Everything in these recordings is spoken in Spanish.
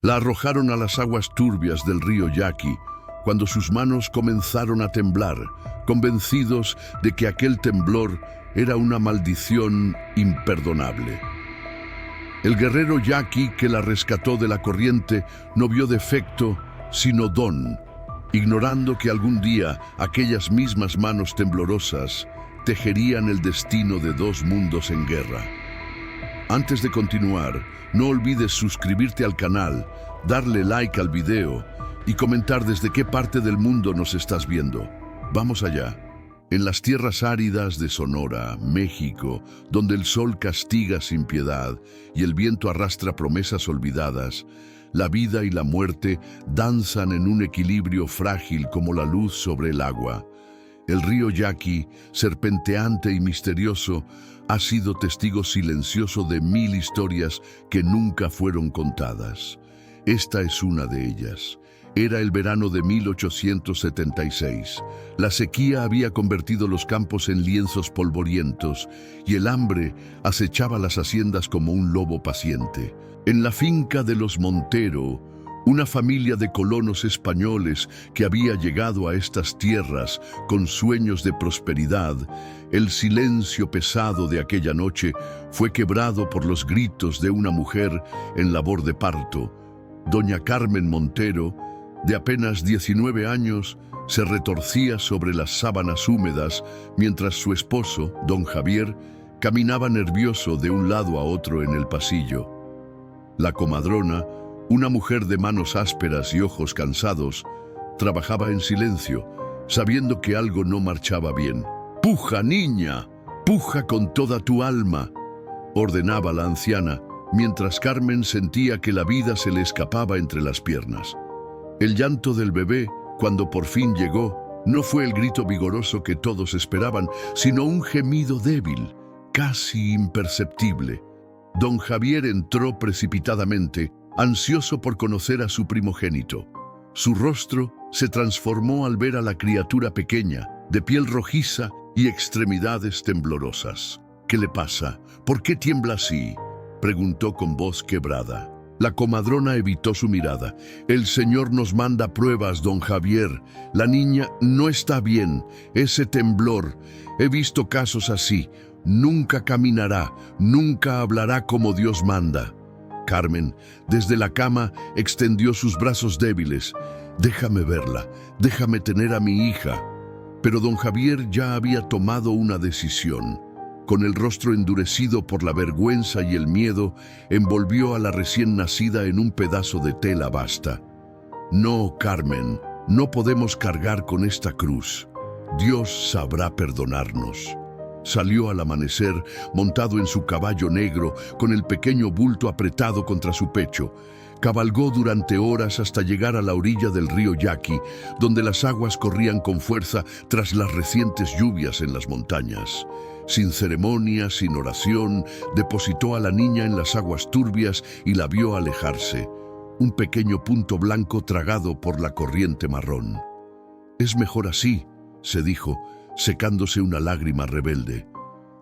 La arrojaron a las aguas turbias del río Yaqui cuando sus manos comenzaron a temblar, convencidos de que aquel temblor era una maldición imperdonable. El guerrero Yaqui que la rescató de la corriente no vio defecto, sino don, ignorando que algún día aquellas mismas manos temblorosas tejerían el destino de dos mundos en guerra. Antes de continuar, no olvides suscribirte al canal, darle like al video y comentar desde qué parte del mundo nos estás viendo. Vamos allá. En las tierras áridas de Sonora, México, donde el sol castiga sin piedad y el viento arrastra promesas olvidadas, la vida y la muerte danzan en un equilibrio frágil como la luz sobre el agua. El río Yaqui, serpenteante y misterioso, ha sido testigo silencioso de 1000 historias que nunca fueron contadas. Esta es una de ellas. Era el verano de 1876. La sequía había convertido los campos en lienzos polvorientos y el hambre acechaba las haciendas como un lobo paciente. En la finca de los Montero, una familia de colonos españoles que había llegado a estas tierras con sueños de prosperidad, el silencio pesado de aquella noche fue quebrado por los gritos de una mujer en labor de parto. Doña Carmen Montero, de apenas 19 años, se retorcía sobre las sábanas húmedas mientras su esposo, don Javier, caminaba nervioso de un lado a otro en el pasillo. La comadrona, una mujer de manos ásperas y ojos cansados, trabajaba en silencio, sabiendo que algo no marchaba bien. «¡Puja, niña! ¡Puja con toda tu alma!», ordenaba la anciana, mientras Carmen sentía que la vida se le escapaba entre las piernas. El llanto del bebé, cuando por fin llegó, no fue el grito vigoroso que todos esperaban, sino un gemido débil, casi imperceptible. Don Javier entró precipitadamente, ansioso por conocer a su primogénito. Su rostro se transformó al ver a la criatura pequeña, de piel rojiza y extremidades temblorosas. «¿Qué le pasa? ¿Por qué tiembla así?», preguntó con voz quebrada. La comadrona evitó su mirada. «El Señor nos manda pruebas, don Javier. La niña no está bien. Ese temblor. He visto casos así. Nunca caminará, nunca hablará como Dios manda». Carmen, desde la cama, extendió sus brazos débiles. «Déjame verla, déjame tener a mi hija». Pero don Javier ya había tomado una decisión. Con el rostro endurecido por la vergüenza y el miedo, envolvió a la recién nacida en un pedazo de tela basta. «No, Carmen, no podemos cargar con esta cruz. Dios sabrá perdonarnos». Salió al amanecer, montado en su caballo negro, con el pequeño bulto apretado contra su pecho. Cabalgó durante horas hasta llegar a la orilla del río Yaqui, donde las aguas corrían con fuerza tras las recientes lluvias en las montañas. Sin ceremonia, sin oración, depositó a la niña en las aguas turbias y la vio alejarse, un pequeño punto blanco tragado por la corriente marrón. «Es mejor así», se dijo, secándose una lágrima rebelde.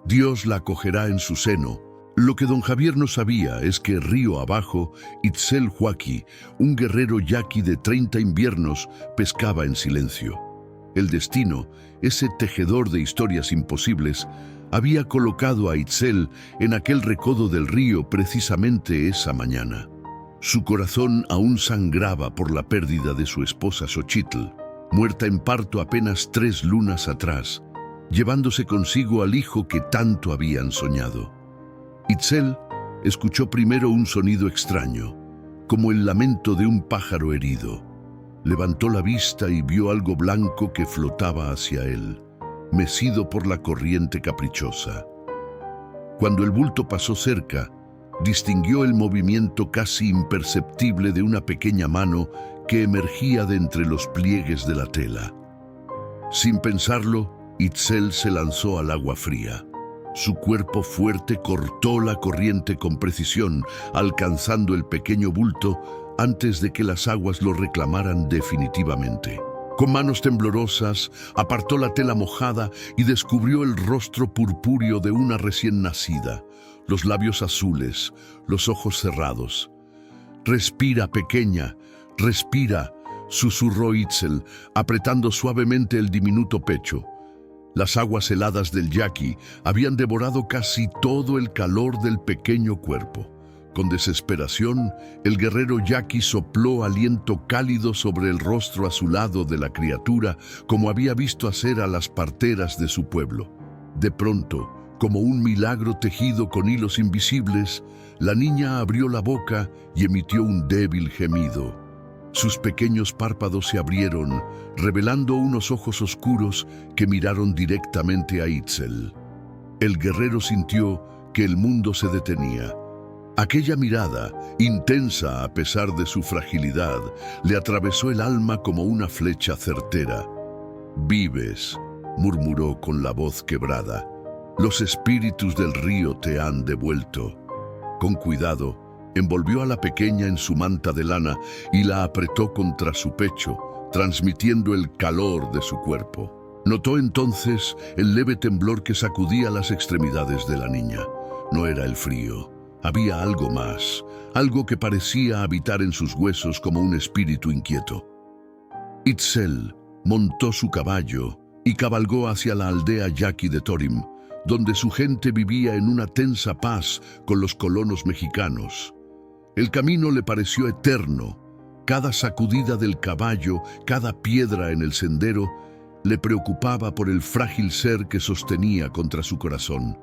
«Dios la acogerá en su seno». Lo que don Javier no sabía es que río abajo, Itzel Huaqui, un guerrero yaqui de 30 inviernos, pescaba en silencio. El destino, ese tejedor de historias imposibles, había colocado a Itzel en aquel recodo del río precisamente esa mañana. Su corazón aún sangraba por la pérdida de su esposa Xochitl, muerta en parto apenas 3 lunas atrás, llevándose consigo al hijo que tanto habían soñado. Itzel escuchó primero un sonido extraño, como el lamento de un pájaro herido. Levantó la vista y vio algo blanco que flotaba hacia él, mecido por la corriente caprichosa. Cuando el bulto pasó cerca, distinguió el movimiento casi imperceptible de una pequeña mano que emergía de entre los pliegues de la tela. Sin pensarlo, Itzel se lanzó al agua fría. Su cuerpo fuerte cortó la corriente con precisión, alcanzando el pequeño bulto antes de que las aguas lo reclamaran definitivamente. Con manos temblorosas, apartó la tela mojada y descubrió el rostro purpúreo de una recién nacida, los labios azules, los ojos cerrados. «Respira, pequeña, respira», susurró Itzel, apretando suavemente el diminuto pecho. Las aguas heladas del yaqui habían devorado casi todo el calor del pequeño cuerpo. Con desesperación, el guerrero yaqui sopló aliento cálido sobre el rostro azulado de la criatura, como había visto hacer a las parteras de su pueblo. De pronto, como un milagro tejido con hilos invisibles, la niña abrió la boca y emitió un débil gemido. Sus pequeños párpados se abrieron, revelando unos ojos oscuros que miraron directamente a Itzel. El guerrero sintió que el mundo se detenía. Aquella mirada, intensa a pesar de su fragilidad, le atravesó el alma como una flecha certera. «Vives», murmuró con la voz quebrada. «Los espíritus del río te han devuelto». Con cuidado, envolvió a la pequeña en su manta de lana y la apretó contra su pecho, transmitiendo el calor de su cuerpo. Notó entonces el leve temblor que sacudía las extremidades de la niña. No era el frío. Había algo más, algo que parecía habitar en sus huesos como un espíritu inquieto. Itzel montó su caballo y cabalgó hacia la aldea yaqui de Torim, donde su gente vivía en una tensa paz con los colonos mexicanos. El camino le pareció eterno. Cada sacudida del caballo, cada piedra en el sendero, le preocupaba por el frágil ser que sostenía contra su corazón.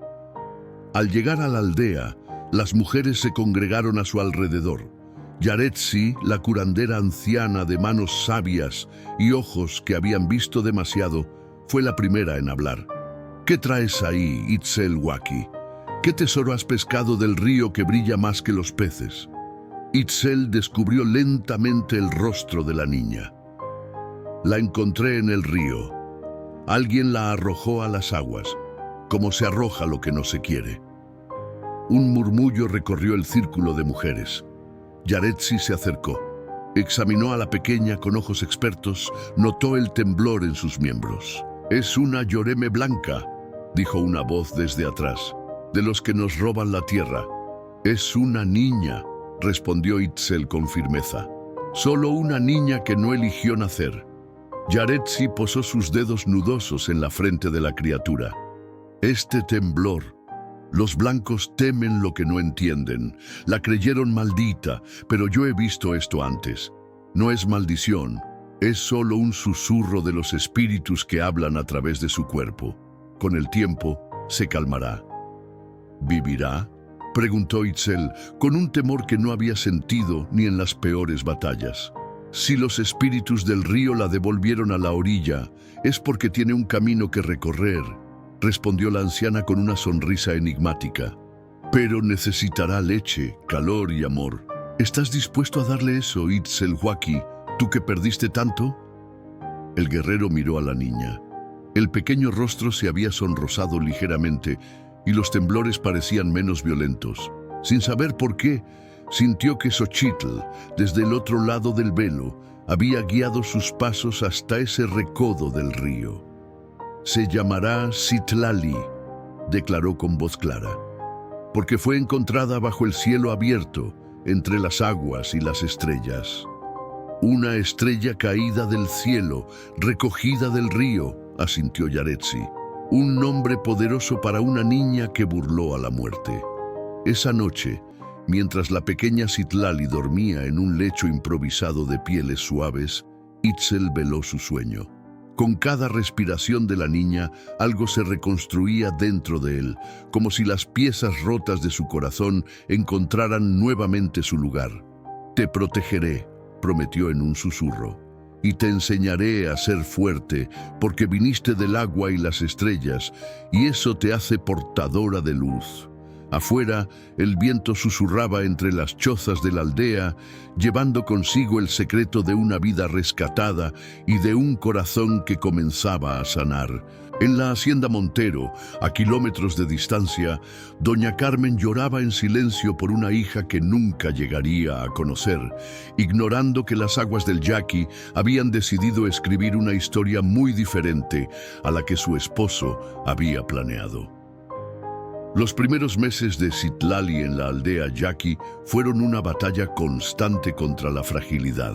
Al llegar a la aldea, las mujeres se congregaron a su alrededor. Yaretsi, la curandera anciana de manos sabias y ojos que habían visto demasiado, fue la primera en hablar. «¿Qué traes ahí, Itzel Waki? ¿Qué tesoro has pescado del río que brilla más que los peces?» Itzel descubrió lentamente el rostro de la niña. «La encontré en el río. Alguien la arrojó a las aguas, como se arroja lo que no se quiere». Un murmullo recorrió el círculo de mujeres. Yaretsi se acercó. Examinó a la pequeña con ojos expertos, notó el temblor en sus miembros. «Es una yoreme blanca», dijo una voz desde atrás, «de los que nos roban la tierra». «Es una niña», respondió Itzel con firmeza. «Solo una niña que no eligió nacer». Yaretsi posó sus dedos nudosos en la frente de la criatura. «Este temblor. Los blancos temen lo que no entienden. La creyeron maldita, pero yo he visto esto antes. No es maldición, es solo un susurro de los espíritus que hablan a través de su cuerpo. Con el tiempo, se calmará». «¿Vivirá?», preguntó Itzel, con un temor que no había sentido ni en las peores batallas. «Si los espíritus del río la devolvieron a la orilla, es porque tiene un camino que recorrer», respondió la anciana con una sonrisa enigmática. «Pero necesitará leche, calor y amor. ¿Estás dispuesto a darle eso, Itzel Waki, tú que perdiste tanto?» El guerrero miró a la niña. El pequeño rostro se había sonrosado ligeramente y los temblores parecían menos violentos. Sin saber por qué, sintió que Xochitl, desde el otro lado del velo, había guiado sus pasos hasta ese recodo del río. «Se llamará Citlali», declaró con voz clara, «porque fue encontrada bajo el cielo abierto, entre las aguas y las estrellas». «Una estrella caída del cielo, recogida del río», asintió Yaretsi. «Un nombre poderoso para una niña que burló a la muerte». Esa noche, mientras la pequeña Citlali dormía en un lecho improvisado de pieles suaves, Itzel veló su sueño. Con cada respiración de la niña, algo se reconstruía dentro de él, como si las piezas rotas de su corazón encontraran nuevamente su lugar. «Te protegeré», prometió en un susurro, «y te enseñaré a ser fuerte, porque viniste del agua y las estrellas, y eso te hace portadora de luz». Afuera, el viento susurraba entre las chozas de la aldea, llevando consigo el secreto de una vida rescatada y de un corazón que comenzaba a sanar. En la hacienda Montero, a kilómetros de distancia, doña Carmen lloraba en silencio por una hija que nunca llegaría a conocer, ignorando que las aguas del yaqui habían decidido escribir una historia muy diferente a la que su esposo había planeado. Los primeros meses de Citlali en la aldea Yaqui fueron una batalla constante contra la fragilidad.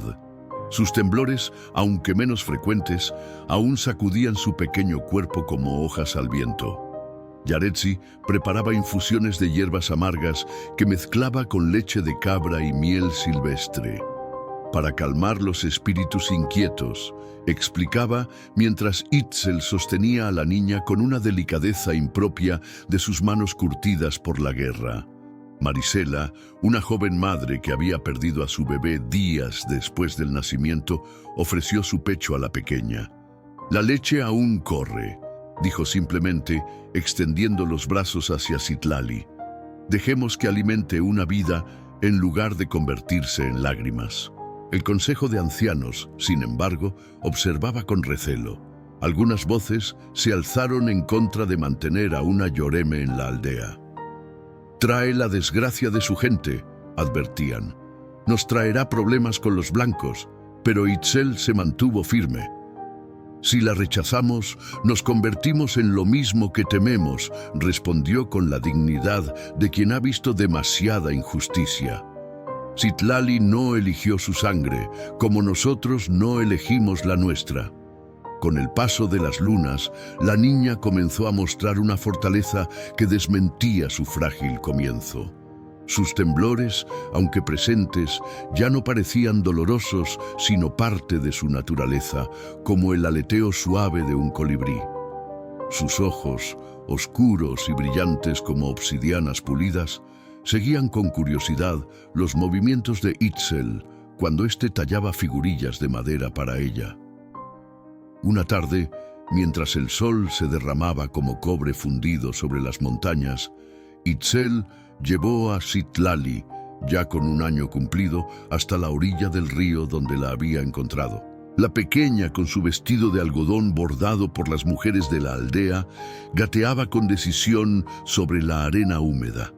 Sus temblores, aunque menos frecuentes, aún sacudían su pequeño cuerpo como hojas al viento. Yaretsi preparaba infusiones de hierbas amargas que mezclaba con leche de cabra y miel silvestre. Para calmar los espíritus inquietos, explicaba mientras Itzel sostenía a la niña con una delicadeza impropia de sus manos curtidas por la guerra. Marisela, una joven madre que había perdido a su bebé días después del nacimiento, ofreció su pecho a la pequeña. «La leche aún corre», dijo simplemente, extendiendo los brazos hacia Citlali. «Dejemos que alimente una vida en lugar de convertirse en lágrimas». El Consejo de Ancianos, sin embargo, observaba con recelo. Algunas voces se alzaron en contra de mantener a una Yoreme en la aldea. «Trae la desgracia de su gente», advertían. «Nos traerá problemas con los blancos», pero Itzel se mantuvo firme. «Si la rechazamos, nos convertimos en lo mismo que tememos», respondió con la dignidad de quien ha visto demasiada injusticia. Citlali no eligió su sangre, como nosotros no elegimos la nuestra. Con el paso de las lunas, la niña comenzó a mostrar una fortaleza que desmentía su frágil comienzo. Sus temblores, aunque presentes, ya no parecían dolorosos, sino parte de su naturaleza, como el aleteo suave de un colibrí. Sus ojos, oscuros y brillantes como obsidianas pulidas, seguían con curiosidad los movimientos de Itzel cuando éste tallaba figurillas de madera para ella. Una tarde, mientras el sol se derramaba como cobre fundido sobre las montañas, Itzel llevó a Citlali, ya con un año cumplido, hasta la orilla del río donde la había encontrado. La pequeña, con su vestido de algodón bordado por las mujeres de la aldea, gateaba con decisión sobre la arena húmeda.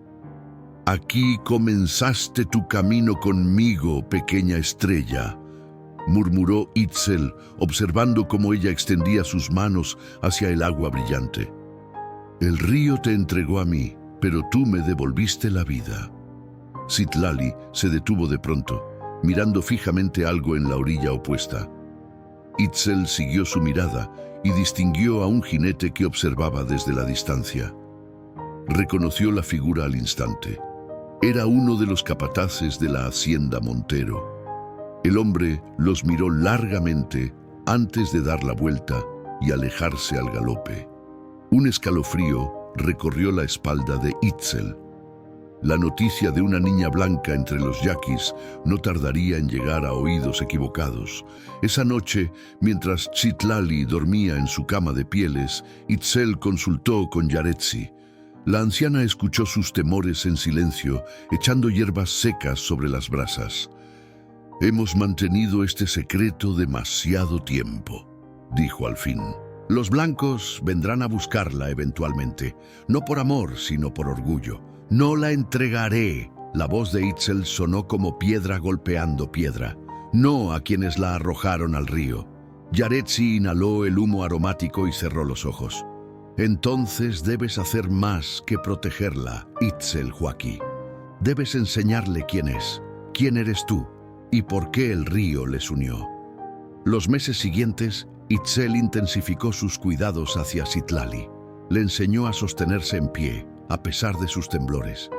«Aquí comenzaste tu camino conmigo, pequeña estrella», murmuró Itzel, observando cómo ella extendía sus manos hacia el agua brillante. «El río te entregó a mí, pero tú me devolviste la vida». Citlali se detuvo de pronto, mirando fijamente algo en la orilla opuesta. Itzel siguió su mirada y distinguió a un jinete que observaba desde la distancia. Reconoció la figura al instante. Era uno de los capataces de la hacienda Montero. El hombre los miró largamente antes de dar la vuelta y alejarse al galope. Un escalofrío recorrió la espalda de Itzel. La noticia de una niña blanca entre los yaquis no tardaría en llegar a oídos equivocados. Esa noche, mientras Citlali dormía en su cama de pieles, Itzel consultó con Yaretsi. La anciana escuchó sus temores en silencio, echando hierbas secas sobre las brasas. «Hemos mantenido este secreto demasiado tiempo», dijo al fin. «Los blancos vendrán a buscarla eventualmente, no por amor, sino por orgullo. No la entregaré». La voz de Itzel sonó como piedra golpeando piedra. «No a quienes la arrojaron al río». Yaretsi inhaló el humo aromático y cerró los ojos. «Entonces debes hacer más que protegerla, Itzel Joaquí. Debes enseñarle quién es, quién eres tú y por qué el río les unió». Los meses siguientes, Itzel intensificó sus cuidados hacia Citlali. Le enseñó a sostenerse en pie, a pesar de sus temblores.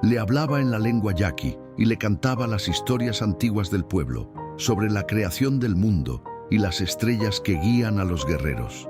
Le hablaba en la lengua yaqui y le cantaba las historias antiguas del pueblo, sobre la creación del mundo y las estrellas que guían a los guerreros.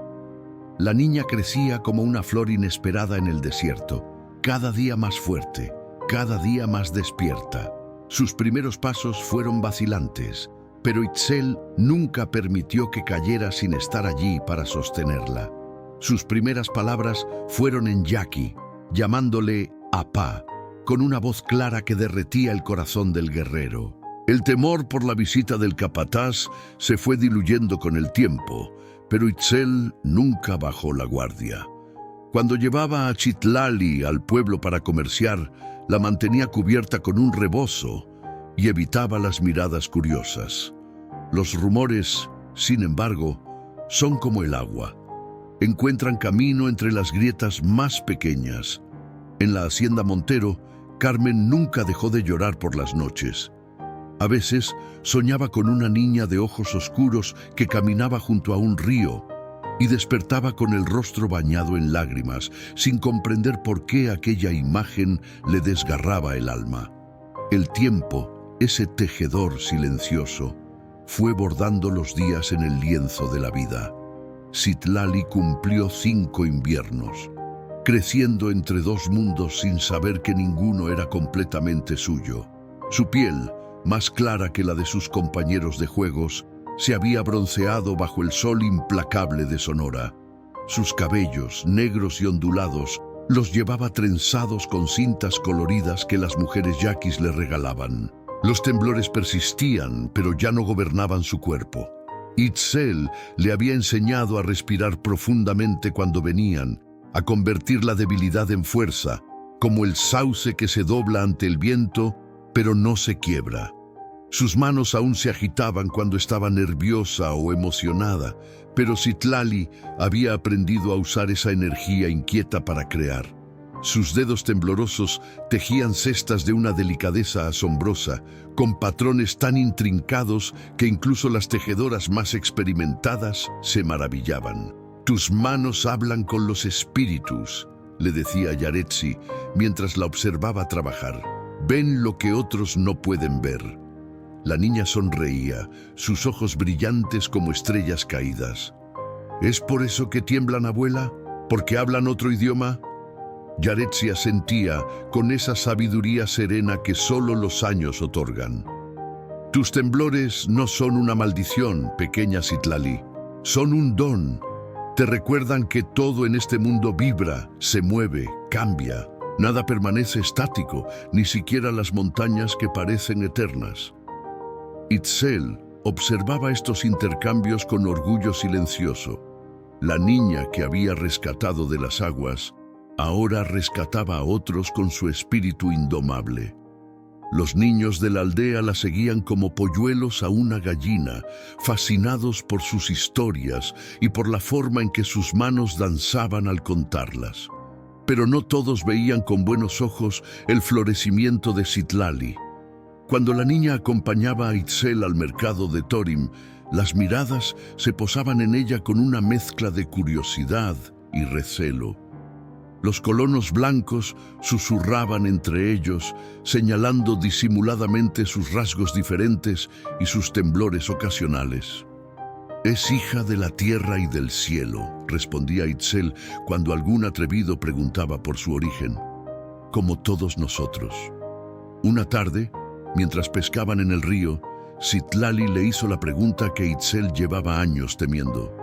La niña crecía como una flor inesperada en el desierto, cada día más fuerte, cada día más despierta. Sus primeros pasos fueron vacilantes, pero Itzel nunca permitió que cayera sin estar allí para sostenerla. Sus primeras palabras fueron en yaqui, llamándole apá, con una voz clara que derretía el corazón del guerrero. El temor por la visita del capataz se fue diluyendo con el tiempo, pero Itzel nunca bajó la guardia. Cuando llevaba a Citlali al pueblo para comerciar, la mantenía cubierta con un rebozo y evitaba las miradas curiosas. Los rumores, sin embargo, son como el agua. Encuentran camino entre las grietas más pequeñas. En la hacienda Montero, Carmen nunca dejó de llorar por las noches. A veces soñaba con una niña de ojos oscuros que caminaba junto a un río y despertaba con el rostro bañado en lágrimas, sin comprender por qué aquella imagen le desgarraba el alma. El tiempo, ese tejedor silencioso, fue bordando los días en el lienzo de la vida. Citlali cumplió 5 inviernos, creciendo entre 2 mundos sin saber que ninguno era completamente suyo. Su piel, más clara que la de sus compañeros de juegos, se había bronceado bajo el sol implacable de Sonora. Sus cabellos, negros y ondulados, los llevaba trenzados con cintas coloridas que las mujeres yaquis le regalaban. Los temblores persistían, pero ya no gobernaban su cuerpo. Itzel le había enseñado a respirar profundamente cuando venían, a convertir la debilidad en fuerza, como el sauce que se dobla ante el viento, pero no se quiebra. Sus manos aún se agitaban cuando estaba nerviosa o emocionada, pero Citlali había aprendido a usar esa energía inquieta para crear. Sus dedos temblorosos tejían cestas de una delicadeza asombrosa, con patrones tan intrincados que incluso las tejedoras más experimentadas se maravillaban. «Tus manos hablan con los espíritus», le decía Yaretsi mientras la observaba trabajar. «Ven lo que otros no pueden ver». La niña sonreía, sus ojos brillantes como estrellas caídas. «¿Es por eso que tiemblan, abuela? ¿Porque hablan otro idioma?» Yaretsi asentía con esa sabiduría serena que solo los años otorgan. «Tus temblores no son una maldición, pequeña Citlali. Son un don. Te recuerdan que todo en este mundo vibra, se mueve, cambia. Nada permanece estático, ni siquiera las montañas que parecen eternas». Itzel observaba estos intercambios con orgullo silencioso. La niña que había rescatado de las aguas, ahora rescataba a otros con su espíritu indomable. Los niños de la aldea la seguían como polluelos a una gallina, fascinados por sus historias y por la forma en que sus manos danzaban al contarlas. Pero no todos veían con buenos ojos el florecimiento de Citlali. Cuando la niña acompañaba a Itzel al mercado de Torim, las miradas se posaban en ella con una mezcla de curiosidad y recelo. Los colonos blancos susurraban entre ellos, señalando disimuladamente sus rasgos diferentes y sus temblores ocasionales. «Es hija de la tierra y del cielo», respondía Itzel cuando algún atrevido preguntaba por su origen. «Como todos nosotros». Una tarde, mientras pescaban en el río, Citlali le hizo la pregunta que Itzel llevaba años temiendo.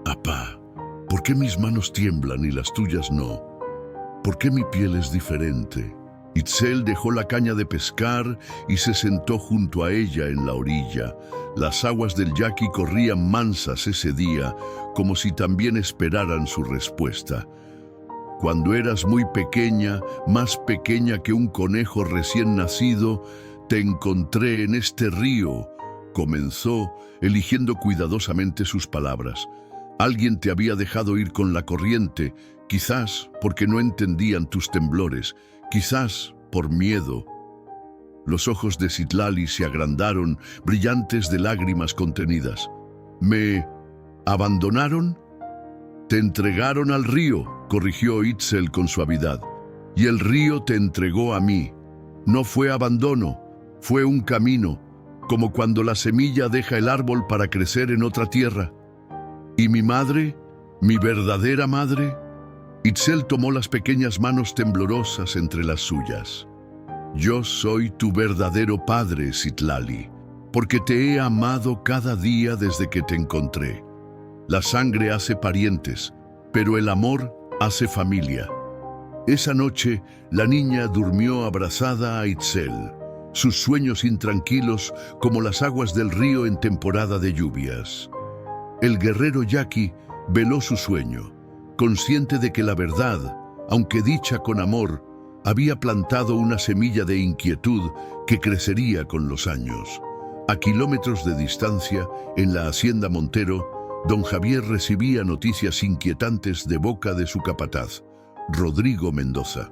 «Apá, ¿por qué mis manos tiemblan y las tuyas no? ¿Por qué mi piel es diferente?» Itzel dejó la caña de pescar y se sentó junto a ella en la orilla. Las aguas del Yaqui corrían mansas ese día, como si también esperaran su respuesta. «Cuando eras muy pequeña, más pequeña que un conejo recién nacido, te encontré en este río», comenzó, eligiendo cuidadosamente sus palabras. «Alguien te había dejado ir con la corriente, quizás porque no entendían tus temblores, quizás por miedo». Los ojos de Citlali se agrandaron, brillantes de lágrimas contenidas. «¿Me abandonaron?» «Te entregaron al río», corrigió Itzel con suavidad. «Y el río te entregó a mí. No fue abandono, fue un camino, como cuando la semilla deja el árbol para crecer en otra tierra». «¿Y mi madre? ¿Mi verdadera madre?» Itzel tomó las pequeñas manos temblorosas entre las suyas. «Yo soy tu verdadero padre, Citlali, porque te he amado cada día desde que te encontré. La sangre hace parientes, pero el amor hace familia». Esa noche, la niña durmió abrazada a Itzel, sus sueños intranquilos como las aguas del río en temporada de lluvias. El guerrero yaqui veló su sueño, consciente de que la verdad, aunque dicha con amor, había plantado una semilla de inquietud que crecería con los años. A kilómetros de distancia, en la hacienda Montero, don Javier recibía noticias inquietantes de boca de su capataz, Rodrigo Mendoza.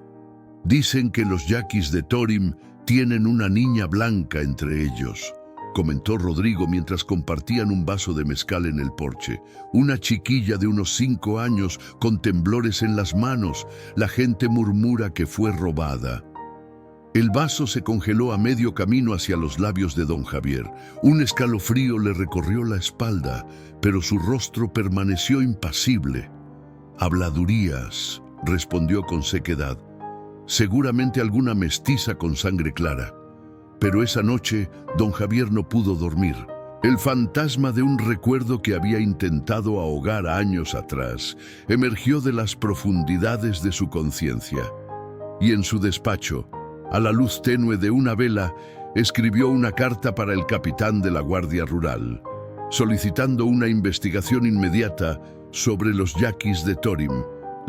Dicen que los yaquis de Torim tienen una niña blanca entre ellos, comentó Rodrigo mientras compartían un vaso de mezcal en el porche. Una chiquilla de unos 5 años con temblores en las manos. La gente murmura que fue robada. El vaso se congeló a medio camino hacia los labios de don Javier. Un escalofrío le recorrió la espalda, pero su rostro permaneció impasible. «Habladurías», respondió con sequedad. «Seguramente alguna mestiza con sangre clara». Pero esa noche, don Javier no pudo dormir. El fantasma de un recuerdo que había intentado ahogar años atrás emergió de las profundidades de su conciencia. Y en su despacho, a la luz tenue de una vela, escribió una carta para el capitán de la Guardia Rural, solicitando una investigación inmediata sobre los yaquis de Torim.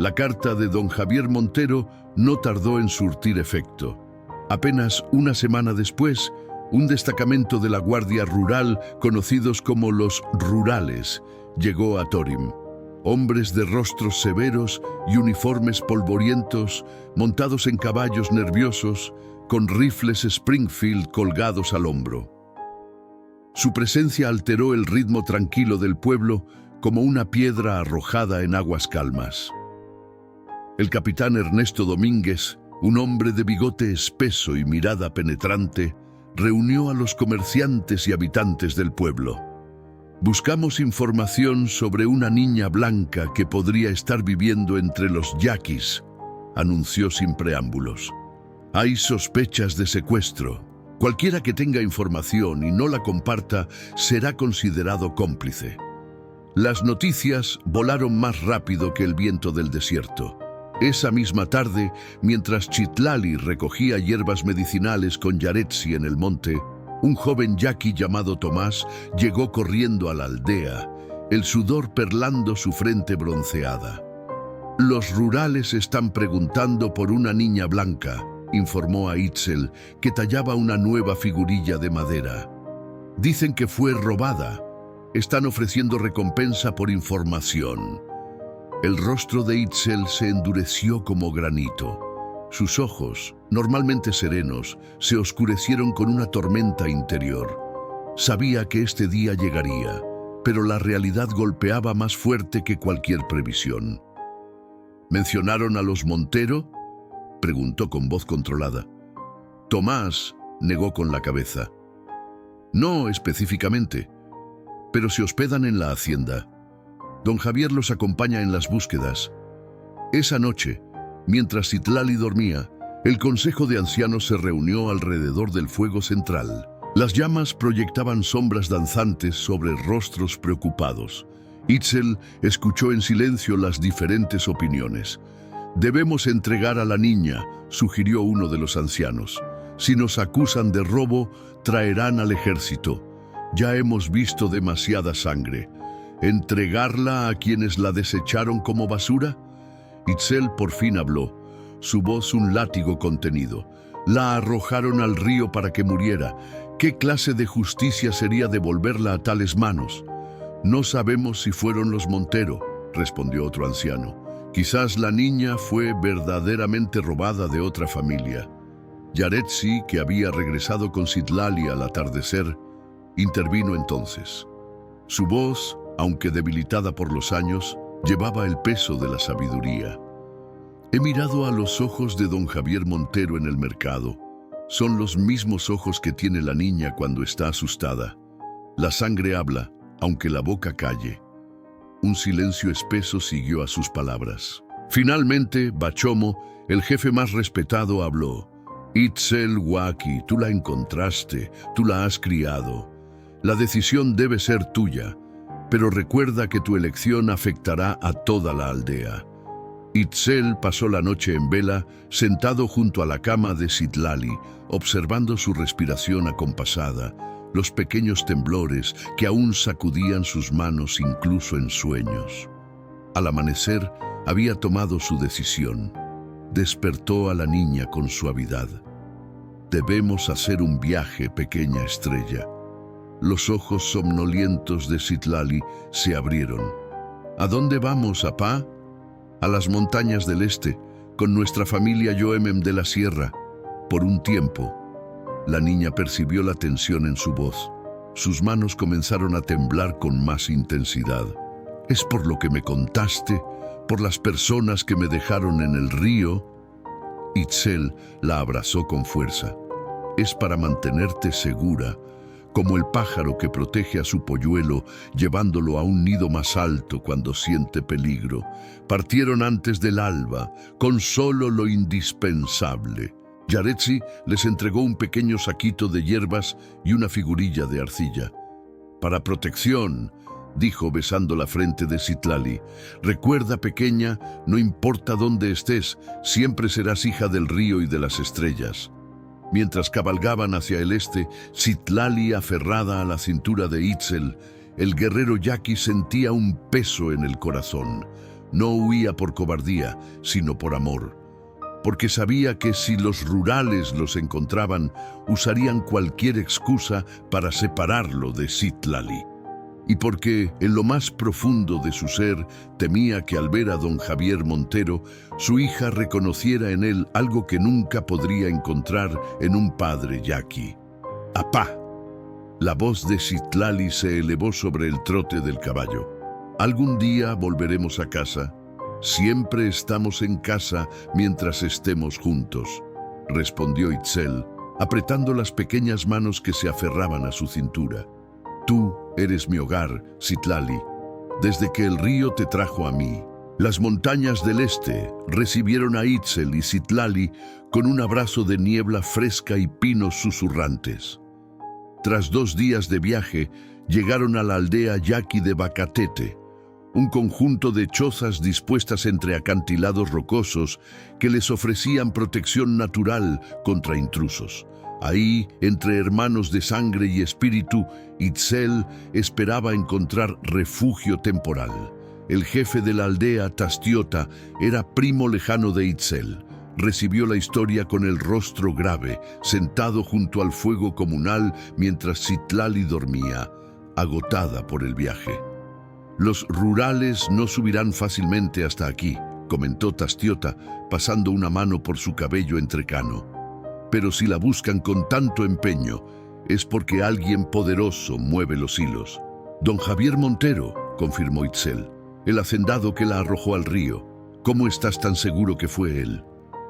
La carta de don Javier Montero no tardó en surtir efecto. Apenas una semana después, un destacamento de la Guardia Rural, conocidos como los Rurales, llegó a Torim. Hombres de rostros severos y uniformes polvorientos, montados en caballos nerviosos, con rifles Springfield colgados al hombro. Su presencia alteró el ritmo tranquilo del pueblo como una piedra arrojada en aguas calmas. El capitán Ernesto Domínguez, un hombre de bigote espeso y mirada penetrante, reunió a los comerciantes y habitantes del pueblo. «Buscamos información sobre una niña blanca que podría estar viviendo entre los yaquis», anunció sin preámbulos. «Hay sospechas de secuestro. Cualquiera que tenga información y no la comparta será considerado cómplice». Las noticias volaron más rápido que el viento del desierto. Esa misma tarde, mientras Citlali recogía hierbas medicinales con Yaretsi en el monte, un joven yaqui llamado Tomás llegó corriendo a la aldea, el sudor perlando su frente bronceada. «Los rurales están preguntando por una niña blanca», informó a Itzel, que tallaba una nueva figurilla de madera. «Dicen que fue robada. Están ofreciendo recompensa por información». El rostro de Itzel se endureció como granito. Sus ojos, normalmente serenos, se oscurecieron con una tormenta interior. Sabía que este día llegaría, pero la realidad golpeaba más fuerte que cualquier previsión. «¿Mencionaron a los Montero?», preguntó con voz controlada. Tomás negó con la cabeza. «No específicamente, pero se hospedan en la hacienda. Don Javier los acompaña en las búsquedas». Esa noche, mientras Citlali dormía, el Consejo de Ancianos se reunió alrededor del fuego central. Las llamas proyectaban sombras danzantes sobre rostros preocupados. Itzel escuchó en silencio las diferentes opiniones. «Debemos entregar a la niña», sugirió uno de los ancianos. «Si nos acusan de robo, traerán al ejército. Ya hemos visto demasiada sangre. ¿Entregarla a quienes la desecharon como basura?». Itzel por fin habló, su voz un látigo contenido. «La arrojaron al río para que muriera. ¿Qué clase de justicia sería devolverla a tales manos?». «No sabemos si fueron los Montero», respondió otro anciano. «Quizás la niña fue verdaderamente robada de otra familia». Yaretsi, que había regresado con Citlali al atardecer, intervino entonces. Su voz, aunque debilitada por los años, llevaba el peso de la sabiduría. «He mirado a los ojos de don Javier Montero en el mercado. Son los mismos ojos que tiene la niña cuando está asustada. La sangre habla, aunque la boca calle». Un silencio espeso siguió a sus palabras. Finalmente, Bachomo, el jefe más respetado, habló. «Itzel Waki, tú la encontraste, tú la has criado. La decisión debe ser tuya, pero recuerda que tu elección afectará a toda la aldea». Itzel pasó la noche en vela, sentado junto a la cama de Citlali, observando su respiración acompasada, los pequeños temblores que aún sacudían sus manos incluso en sueños. Al amanecer, había tomado su decisión. Despertó a la niña con suavidad. «Debemos hacer un viaje, pequeña estrella». Los ojos somnolientos de Citlali se abrieron. «¿A dónde vamos, apá?». «A las montañas del este. con nuestra familia Yoemem de la Sierra. Por un tiempo, la niña percibió la tensión en su voz. Sus manos comenzaron a temblar con más intensidad. ¿Es por lo que me contaste? ¿Por las personas que me dejaron en el río? Itzel la abrazó con fuerza. Es para mantenerte segura, como el pájaro que protege a su polluelo llevándolo a un nido más alto cuando siente peligro. Partieron antes del alba, con solo lo indispensable. Yaretsi les entregó un pequeño saquito de hierbas y una figurilla de arcilla. Para protección, dijo besando la frente de Citlali. Recuerda, pequeña, no importa dónde estés, siempre serás hija del río y de las estrellas. Mientras cabalgaban hacia el este, Citlali aferrada a la cintura de Itzel, el guerrero yaqui sentía un peso en el corazón. No huía por cobardía, sino por amor. Porque sabía que si los rurales los encontraban, usarían cualquier excusa para separarlo de Citlali. Y porque en lo más profundo de su ser temía que al ver a don Javier Montero, su hija reconociera en él algo que nunca podría encontrar en un padre yaqui. ¡Apá! La voz de Citlali se elevó sobre el trote del caballo. Algún día volveremos a casa. Siempre estamos en casa mientras estemos juntos, respondió Itzel, apretando las pequeñas manos que se aferraban a su cintura. Tú eres mi hogar, Citlali, desde que el río te trajo a mí. Las montañas del este recibieron a Itzel y Citlali con un abrazo de niebla fresca y pinos susurrantes. Tras 2 días de viaje, llegaron a la aldea yaqui de Bacatete, un conjunto de chozas dispuestas entre acantilados rocosos que les ofrecían protección natural contra intrusos. Ahí, entre hermanos de sangre y espíritu, Itzel esperaba encontrar refugio temporal. El jefe de la aldea, Tastiota, era primo lejano de Itzel. Recibió la historia con el rostro grave, sentado junto al fuego comunal mientras Citlali dormía, agotada por el viaje. Los rurales no subirán fácilmente hasta aquí, comentó Tastiota, pasando una mano por su cabello entrecano. Pero si la buscan con tanto empeño, es porque alguien poderoso mueve los hilos. Don Javier Montero, confirmó Itzel, el hacendado que la arrojó al río. ¿Cómo estás tan seguro que fue él?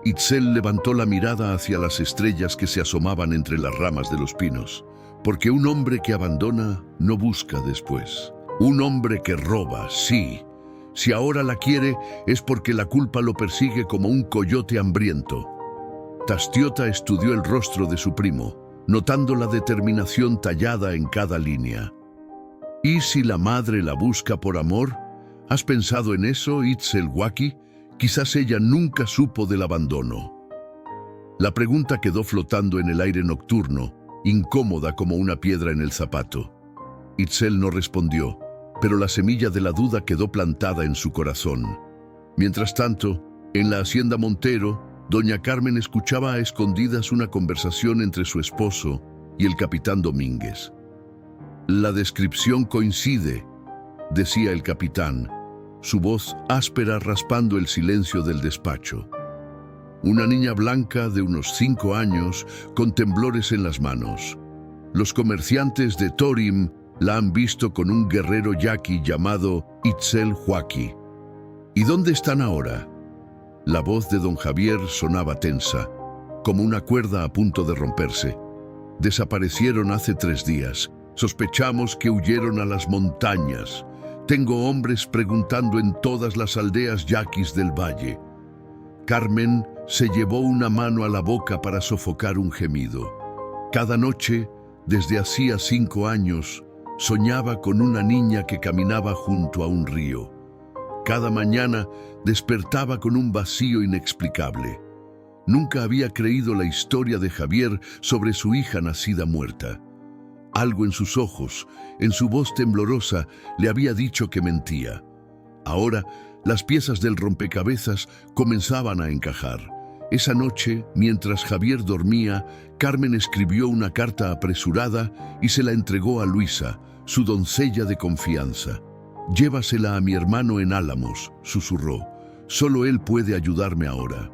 Itzel levantó la mirada hacia las estrellas que se asomaban entre las ramas de los pinos. Porque un hombre que abandona no busca después. Un hombre que roba, sí. Si ahora la quiere, es porque la culpa lo persigue como un coyote hambriento. Tastiota estudió el rostro de su primo, notando la determinación tallada en cada línea. ¿Y si la madre la busca por amor? ¿Has pensado en eso, Itzel Waki? Quizás ella nunca supo del abandono. La pregunta quedó flotando en el aire nocturno, incómoda como una piedra en el zapato. Itzel no respondió, pero la semilla de la duda quedó plantada en su corazón. Mientras tanto, en la hacienda Montero, doña Carmen escuchaba a escondidas una conversación entre su esposo y el capitán Domínguez. La descripción coincide, decía el capitán, su voz áspera raspando el silencio del despacho. Una niña blanca de unos 5 años con temblores en las manos. Los comerciantes de Torim la han visto con un guerrero yaqui llamado Itzel Huaki. ¿Y dónde están ahora? La voz de don Javier sonaba tensa, como una cuerda a punto de romperse. Desaparecieron hace 3 días. Sospechamos que huyeron a las montañas. Tengo hombres preguntando en todas las aldeas yaquis del valle. Carmen se llevó una mano a la boca para sofocar un gemido. Cada noche, desde hacía 5 años, soñaba con una niña que caminaba junto a un río. Cada mañana despertaba con un vacío inexplicable. Nunca había creído la historia de Javier sobre su hija nacida muerta. Algo en sus ojos, en su voz temblorosa, le había dicho que mentía. Ahora, las piezas del rompecabezas comenzaban a encajar. Esa noche, mientras Javier dormía, Carmen escribió una carta apresurada y se la entregó a Luisa, su doncella de confianza. «Llévasela a mi hermano en Álamos», susurró. «Solo él puede ayudarme ahora».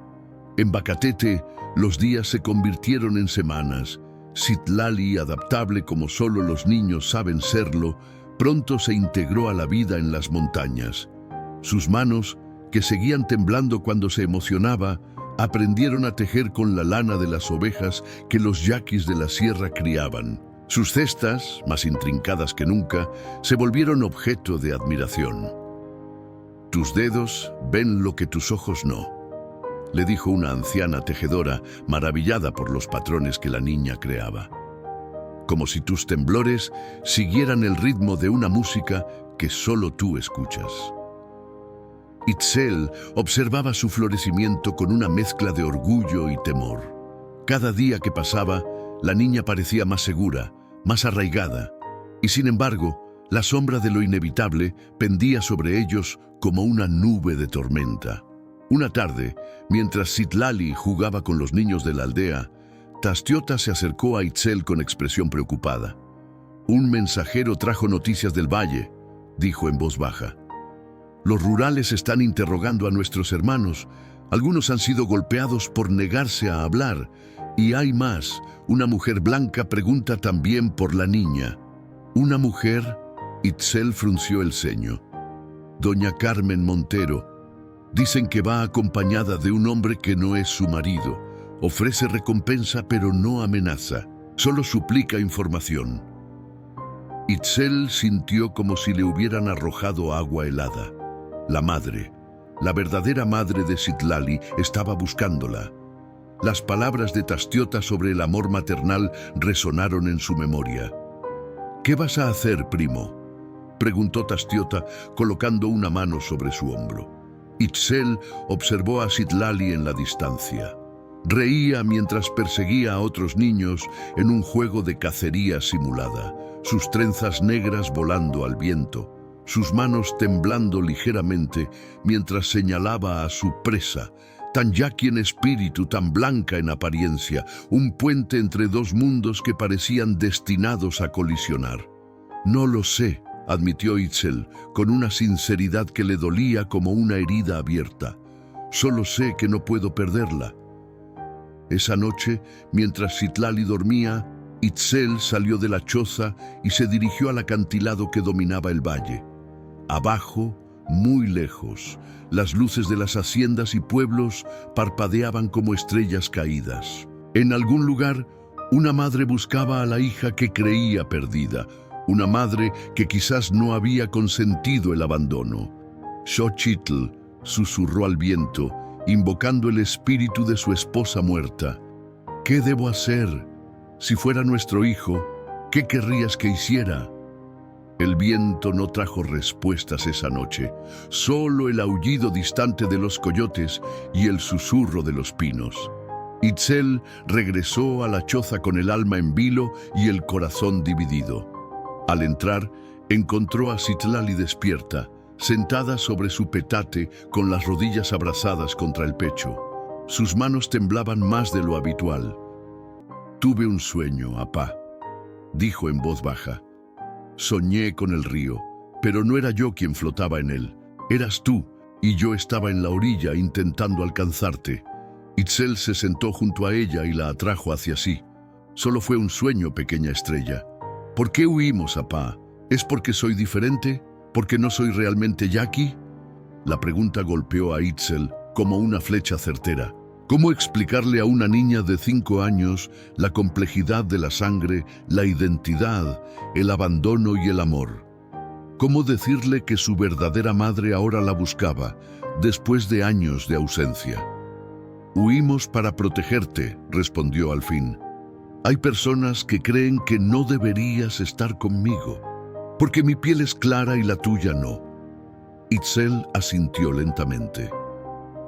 En Bacatete, los días se convirtieron en semanas. Citlali, adaptable como solo los niños saben serlo, pronto se integró a la vida en las montañas. Sus manos, que seguían temblando cuando se emocionaba, aprendieron a tejer con la lana de las ovejas que los yaquis de la sierra criaban. Sus cestas, más intrincadas que nunca, se volvieron objeto de admiración. «Tus dedos ven lo que tus ojos no», le dijo una anciana tejedora, maravillada por los patrones que la niña creaba. «Como si tus temblores siguieran el ritmo de una música que solo tú escuchas». Itzel observaba su florecimiento con una mezcla de orgullo y temor. Cada día que pasaba, la niña parecía más segura, más arraigada, y sin embargo, la sombra de lo inevitable pendía sobre ellos como una nube de tormenta. Una tarde, mientras Citlali jugaba con los niños de la aldea, Tastiota se acercó a Itzel con expresión preocupada. «Un mensajero trajo noticias del valle», dijo en voz baja. «Los rurales están interrogando a nuestros hermanos. Algunos han sido golpeados por negarse a hablar. Y hay más. Una mujer blanca pregunta también por la niña». «¿Una mujer?», Itzel frunció el ceño. «Doña Carmen Montero. Dicen que va acompañada de un hombre que no es su marido. Ofrece recompensa pero no amenaza. Solo suplica información». Itzel sintió como si le hubieran arrojado agua helada. La madre, la verdadera madre de Citlali, estaba buscándola. Las palabras de Tastiota sobre el amor maternal resonaron en su memoria. «¿Qué vas a hacer, primo?», preguntó Tastiota, colocando una mano sobre su hombro. Itzel observó a Citlali en la distancia. Reía mientras perseguía a otros niños en un juego de cacería simulada, sus trenzas negras volando al viento, sus manos temblando ligeramente mientras señalaba a su presa, tan yaqui en espíritu, tan blanca en apariencia, un puente entre dos mundos que parecían destinados a colisionar. «No lo sé», admitió Itzel, con una sinceridad que le dolía como una herida abierta. «Solo sé que no puedo perderla». Esa noche, mientras Citlali dormía, Itzel salió de la choza y se dirigió al acantilado que dominaba el valle. Abajo, muy lejos, las luces de las haciendas y pueblos parpadeaban como estrellas caídas. En algún lugar, una madre buscaba a la hija que creía perdida, una madre que quizás no había consentido el abandono. Xochitl susurró al viento, invocando el espíritu de su esposa muerta. «¿Qué debo hacer? Si fuera nuestro hijo, ¿qué querrías que hiciera?». El viento no trajo respuestas esa noche, solo el aullido distante de los coyotes y el susurro de los pinos. Itzel regresó a la choza con el alma en vilo y el corazón dividido. Al entrar, encontró a Citlali despierta, sentada sobre su petate con las rodillas abrazadas contra el pecho. Sus manos temblaban más de lo habitual. «Tuve un sueño, apá», dijo en voz baja. «Soñé con el río, pero no era yo quien flotaba en él. Eras tú, y yo estaba en la orilla intentando alcanzarte». Itzel se sentó junto a ella y la atrajo hacia sí. «Solo fue un sueño, pequeña estrella. ¿Por qué huimos, apá? ¿Es porque soy diferente? ¿Porque no soy realmente yaqui?». La pregunta golpeó a Itzel como una flecha certera. ¿Cómo explicarle a una niña de 5 años la complejidad de la sangre, la identidad, el abandono y el amor? ¿Cómo decirle que su verdadera madre ahora la buscaba, después de años de ausencia? «Huimos para protegerte», respondió al fin. «Hay personas que creen que no deberías estar conmigo, porque mi piel es clara y la tuya no». Itzel asintió lentamente.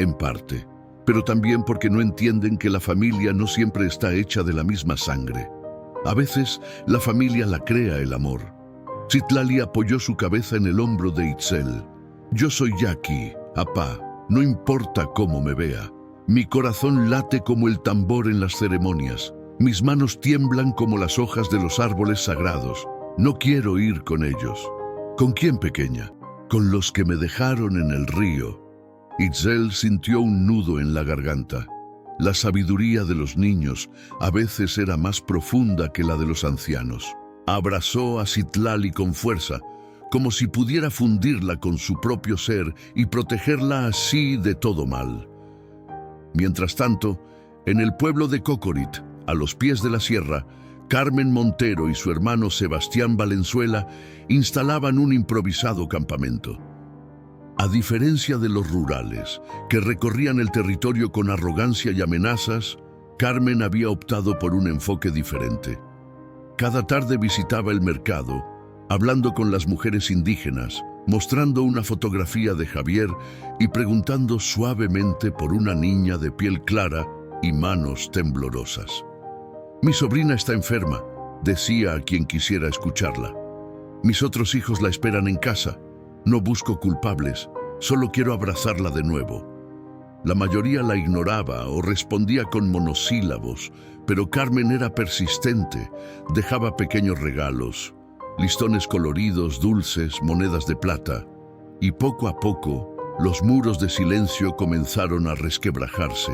«En parte, pero también porque no entienden que la familia no siempre está hecha de la misma sangre. A veces, la familia la crea el amor». Citlali apoyó su cabeza en el hombro de Itzel. «Yo soy yaqui, apá, no importa cómo me vea. Mi corazón late como el tambor en las ceremonias. Mis manos tiemblan como las hojas de los árboles sagrados. No quiero ir con ellos». «¿Con quién, pequeña?». «Con los que me dejaron en el río». Itzel sintió un nudo en la garganta. La sabiduría de los niños a veces era más profunda que la de los ancianos. Abrazó a Citlali con fuerza, como si pudiera fundirla con su propio ser y protegerla así de todo mal. Mientras tanto, en el pueblo de Cocorit, a los pies de la sierra, Carmen Montero y su hermano Sebastián Valenzuela instalaban un improvisado campamento. A diferencia de los rurales, que recorrían el territorio con arrogancia y amenazas, Carmen había optado por un enfoque diferente. Cada tarde visitaba el mercado, hablando con las mujeres indígenas, mostrando una fotografía de Javier y preguntando suavemente por una niña de piel clara y manos temblorosas. «Mi sobrina está enferma», decía a quien quisiera escucharla. «Mis otros hijos la esperan en casa. No busco culpables, solo quiero abrazarla de nuevo». La mayoría la ignoraba o respondía con monosílabos, pero Carmen era persistente, dejaba pequeños regalos, listones coloridos, dulces, monedas de plata, y poco a poco los muros de silencio comenzaron a resquebrajarse.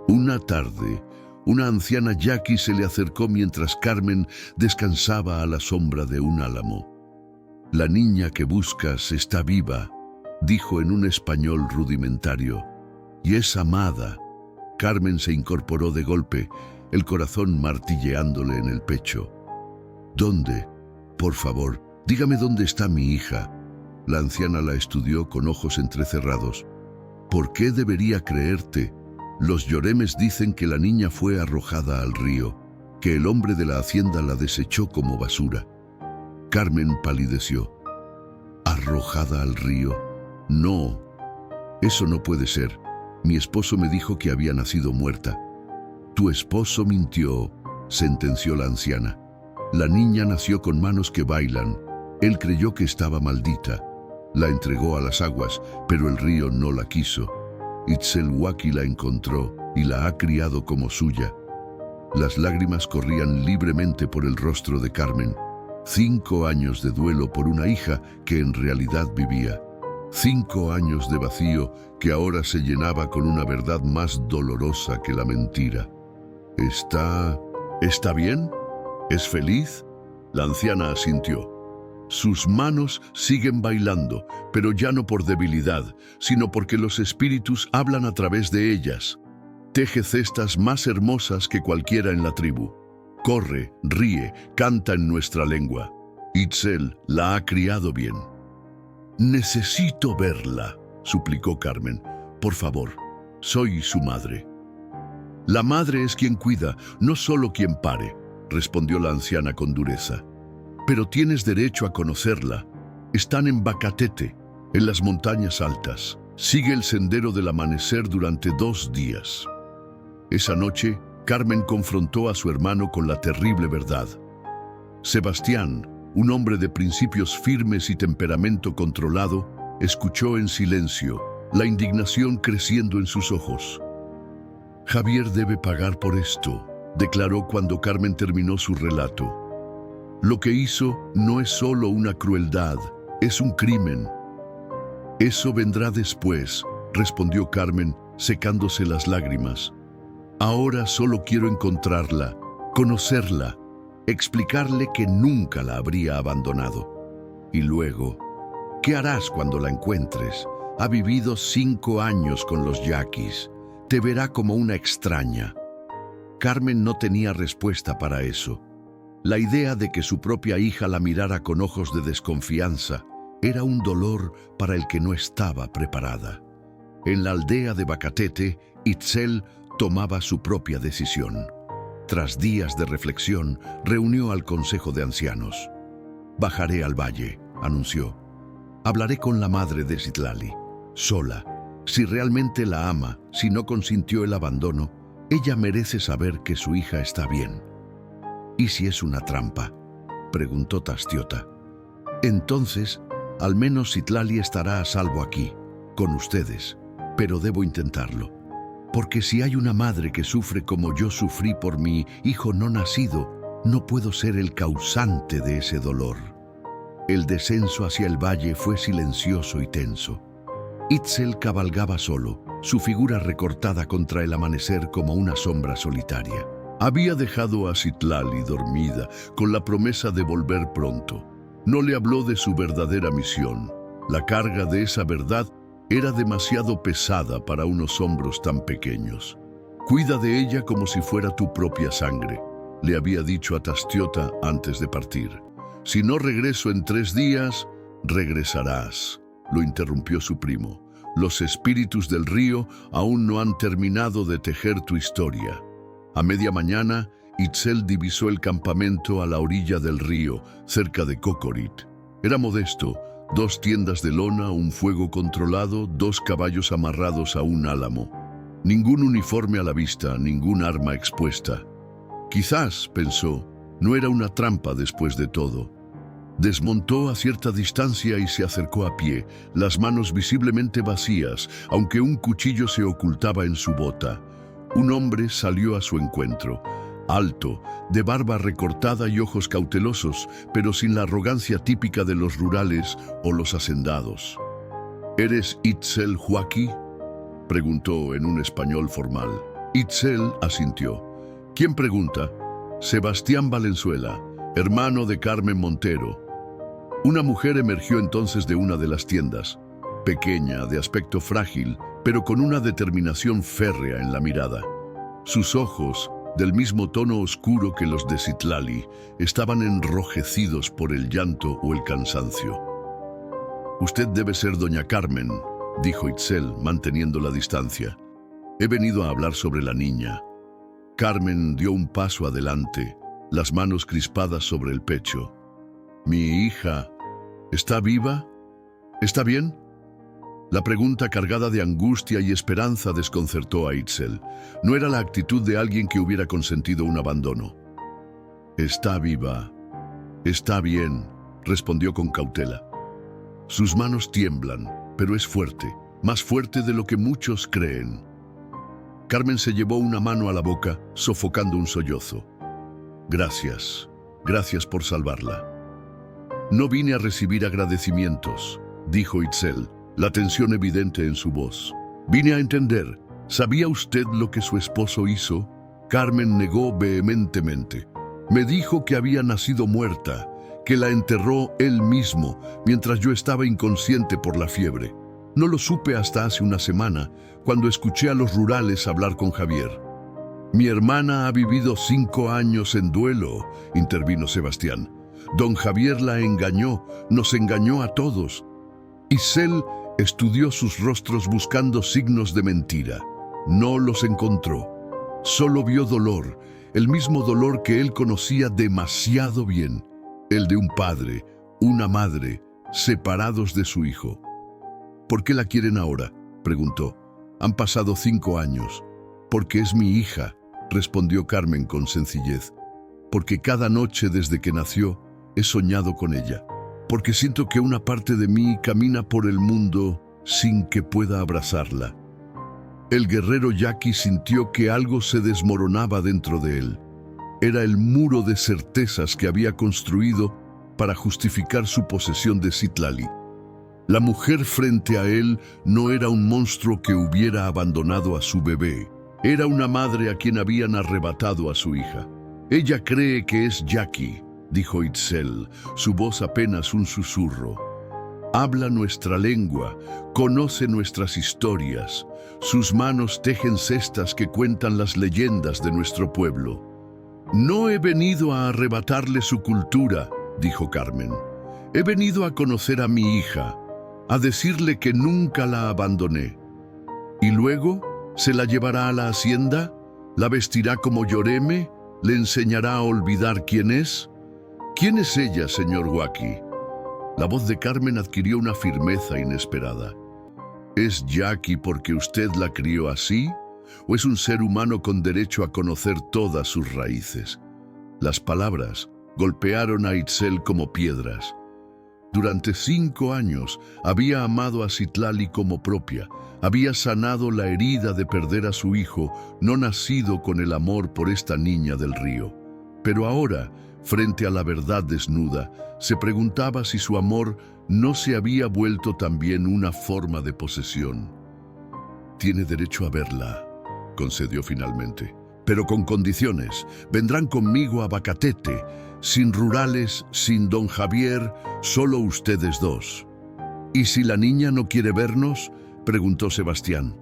Una tarde, una anciana yaqui se le acercó mientras Carmen descansaba a la sombra de un álamo. «La niña que buscas está viva», dijo en un español rudimentario, «y es amada». Carmen se incorporó de golpe, el corazón martilleándole en el pecho. «¿Dónde? Por favor, dígame dónde está mi hija». La anciana la estudió con ojos entrecerrados. «¿Por qué debería creerte? Los yoremes dicen que la niña fue arrojada al río, que el hombre de la hacienda la desechó como basura». Carmen palideció. «¿Arrojada al río? No, eso no puede ser. Mi esposo me dijo que había nacido muerta». «Tu esposo mintió», sentenció la anciana. «La niña nació con manos que bailan. Él creyó que estaba maldita. La entregó a las aguas, pero el río no la quiso. Itzelhuaki la encontró y la ha criado como suya». Las lágrimas corrían libremente por el rostro de Carmen. 5 años de duelo por una hija que en realidad vivía. 5 años de vacío que ahora se llenaba con una verdad más dolorosa que la mentira. ¿Está bien? ¿Es feliz?» La anciana asintió. «Sus manos siguen bailando, pero ya no por debilidad, sino porque los espíritus hablan a través de ellas. Teje cestas más hermosas que cualquiera en la tribu. Corre, ríe, canta en nuestra lengua. Itzel la ha criado bien». «Necesito verla», suplicó Carmen. «Por favor, soy su madre». «La madre es quien cuida, no solo quien pare», respondió la anciana con dureza. «Pero tienes derecho a conocerla. Están en Bacatete, en las montañas altas. Sigue el sendero del amanecer durante 2 días». Esa noche, Carmen confrontó a su hermano con la terrible verdad. Sebastián, un hombre de principios firmes y temperamento controlado, escuchó en silencio, la indignación creciendo en sus ojos. «Javier debe pagar por esto», declaró cuando Carmen terminó su relato. «Lo que hizo no es solo una crueldad, es un crimen». «Eso vendrá después», respondió Carmen, secándose las lágrimas. «Ahora solo quiero encontrarla, conocerla, explicarle que nunca la habría abandonado. Y luego, ¿qué harás cuando la encuentres? Ha vivido 5 años con los yaquis. Te verá como una extraña». Carmen no tenía respuesta para eso. La idea de que su propia hija la mirara con ojos de desconfianza era un dolor para el que no estaba preparada. En la aldea de Bacatete, Itzel tomaba su propia decisión. Tras días de reflexión, reunió al Consejo de Ancianos. «Bajaré al valle», anunció. «Hablaré con la madre de Citlali, sola. Si realmente la ama, si no consintió el abandono, ella merece saber que su hija está bien». «¿Y si es una trampa?», preguntó Tastiota. «Entonces, al menos Citlali estará a salvo aquí, con ustedes, pero debo intentarlo. Porque si hay una madre que sufre como yo sufrí por mi hijo no nacido, no puedo ser el causante de ese dolor». El descenso hacia el valle fue silencioso y tenso. Itzel cabalgaba solo, su figura recortada contra el amanecer como una sombra solitaria. Había dejado a Citlali dormida, con la promesa de volver pronto. No le habló de su verdadera misión. La carga de esa verdad era demasiado pesada para unos hombros tan pequeños. «Cuida de ella como si fuera tu propia sangre», le había dicho a Tastiota antes de partir. «Si no regreso en 3 días, regresarás», lo interrumpió su primo. «Los espíritus del río aún no han terminado de tejer tu historia». A media mañana, Itzel divisó el campamento a la orilla del río, cerca de Cocorit. Era modesto: 2 tiendas de lona, un fuego controlado, 2 caballos amarrados a un álamo. Ningún uniforme a la vista, ningún arma expuesta. Quizás, pensó, no era una trampa después de todo. Desmontó a cierta distancia y se acercó a pie, las manos visiblemente vacías, aunque un cuchillo se ocultaba en su bota. Un hombre salió a su encuentro, alto, de barba recortada y ojos cautelosos, pero sin la arrogancia típica de los rurales o los hacendados. «¿Eres Itzel Joaki?», preguntó en un español formal. Itzel asintió. «¿Quién pregunta?» «Sebastián Valenzuela, hermano de Carmen Montero». Una mujer emergió entonces de una de las tiendas, pequeña, de aspecto frágil, pero con una determinación férrea en la mirada. Sus ojos, del mismo tono oscuro que los de Citlali, estaban enrojecidos por el llanto o el cansancio. «Usted debe ser doña Carmen», dijo Itzel, manteniendo la distancia. «He venido a hablar sobre la niña». Carmen dio un paso adelante, las manos crispadas sobre el pecho. «¿Mi hija está viva? ¿Está bien?». La pregunta, cargada de angustia y esperanza, desconcertó a Itzel. No era la actitud de alguien que hubiera consentido un abandono. «Está viva. Está bien», respondió con cautela. «Sus manos tiemblan, pero es fuerte, más fuerte de lo que muchos creen». Carmen se llevó una mano a la boca, sofocando un sollozo. «Gracias. Gracias por salvarla». «No vine a recibir agradecimientos», dijo Itzel, la tensión evidente en su voz. «Vine a entender. ¿Sabía usted lo que su esposo hizo?». Carmen negó vehementemente. «Me dijo que había nacido muerta, que la enterró él mismo, mientras yo estaba inconsciente por la fiebre. No lo supe hasta hace una semana, cuando escuché a los rurales hablar con Javier». «Mi hermana ha vivido 5 años en duelo», intervino Sebastián. «Don Javier la engañó, nos engañó a todos». Itzel estudió sus rostros buscando signos de mentira. No los encontró. Solo vio dolor, el mismo dolor que él conocía demasiado bien, el de un padre, una madre, separados de su hijo. «¿Por qué la quieren ahora?», preguntó. «Han pasado 5 años». «Porque es mi hija», respondió Carmen con sencillez. «Porque cada noche desde que nació he soñado con ella. Porque siento que una parte de mí camina por el mundo sin que pueda abrazarla». El guerrero yaqui sintió que algo se desmoronaba dentro de él. Era el muro de certezas que había construido para justificar su posesión de Citlali. La mujer frente a él no era un monstruo que hubiera abandonado a su bebé. Era una madre a quien habían arrebatado a su hija. «Ella cree que es yaqui», dijo Itzel, su voz apenas un susurro. «Habla nuestra lengua, conoce nuestras historias. Sus manos tejen cestas que cuentan las leyendas de nuestro pueblo». «No he venido a arrebatarle su cultura», dijo Carmen. «He venido a conocer a mi hija, a decirle que nunca la abandoné». «¿Y luego se la llevará a la hacienda? ¿La vestirá como Yoreme? ¿Le enseñará a olvidar quién es?». «¿Quién es ella, señor Joaki?». La voz de Carmen adquirió una firmeza inesperada. ¿Es yaqui porque usted la crió así? ¿O es un ser humano con derecho a conocer todas sus raíces? Las palabras golpearon a Itzel como piedras. Durante 5 años había amado a Citlali como propia, había sanado la herida de perder a su hijo, no nacido con el amor por esta niña del río. Pero ahora, frente a la verdad desnuda, se preguntaba si su amor no se había vuelto también una forma de posesión. Tiene derecho a verla, concedió finalmente, pero con condiciones. Vendrán conmigo a Bacatete, sin rurales, sin don Javier, solo ustedes dos. ¿Y si la niña no quiere vernos?, preguntó Sebastián.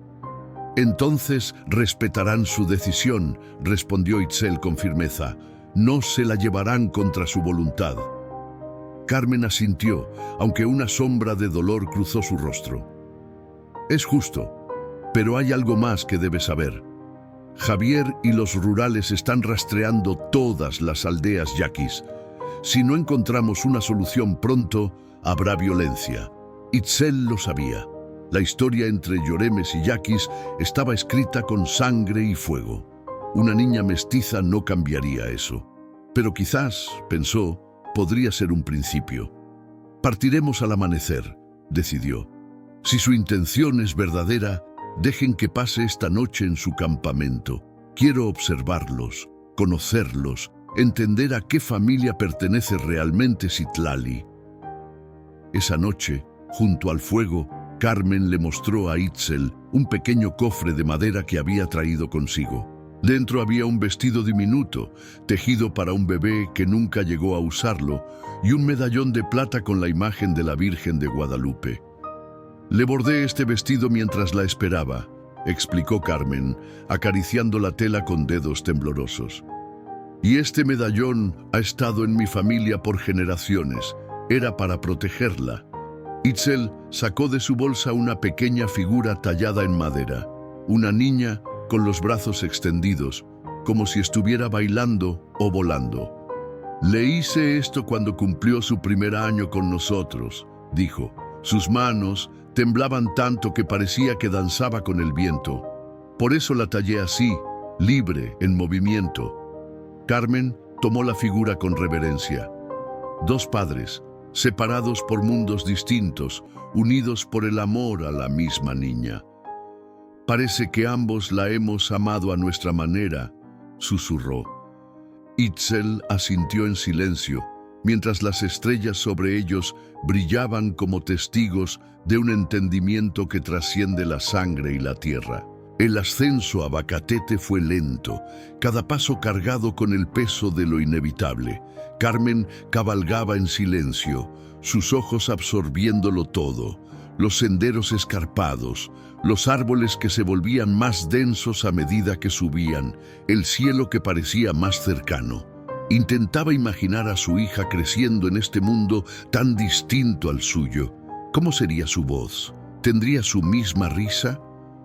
Entonces respetarán su decisión, respondió Itzel con firmeza. No se la llevarán contra su voluntad. Carmen asintió, aunque una sombra de dolor cruzó su rostro. Es justo, pero hay algo más que debes saber. Javier y los rurales están rastreando todas las aldeas yaquis. Si no encontramos una solución pronto, habrá violencia. Itzel lo sabía. La historia entre yoremes y yaquis estaba escrita con sangre y fuego. Una niña mestiza no cambiaría eso. Pero quizás, pensó, podría ser un principio. Partiremos al amanecer, decidió. Si su intención es verdadera, dejen que pase esta noche en su campamento. Quiero observarlos, conocerlos, entender a qué familia pertenece realmente Citlali. Esa noche, junto al fuego, Carmen le mostró a Itzel un pequeño cofre de madera que había traído consigo. Dentro había un vestido diminuto, tejido para un bebé que nunca llegó a usarlo, y un medallón de plata con la imagen de la Virgen de Guadalupe. Le bordé este vestido mientras la esperaba, explicó Carmen, acariciando la tela con dedos temblorosos. Y este medallón ha estado en mi familia por generaciones. Era para protegerla. Itzel sacó de su bolsa una pequeña figura tallada en madera, una niña con los brazos extendidos, como si estuviera bailando o volando. Le hice esto cuando cumplió su primer año con nosotros, dijo. Sus manos temblaban tanto que parecía que danzaba con el viento. Por eso la tallé así, libre, en movimiento. Carmen tomó la figura con reverencia. Dos padres, separados por mundos distintos, unidos por el amor a la misma niña. Parece que ambos la hemos amado a nuestra manera, susurró. Itzel asintió en silencio, mientras las estrellas sobre ellos brillaban como testigos de un entendimiento que trasciende la sangre y la tierra. El ascenso a Bacatete fue lento, cada paso cargado con el peso de lo inevitable. Carmen cabalgaba en silencio, sus ojos absorbiéndolo todo. Los senderos escarpados, los árboles que se volvían más densos a medida que subían, el cielo que parecía más cercano. Intentaba imaginar a su hija creciendo en este mundo tan distinto al suyo. ¿Cómo sería su voz? ¿Tendría su misma risa?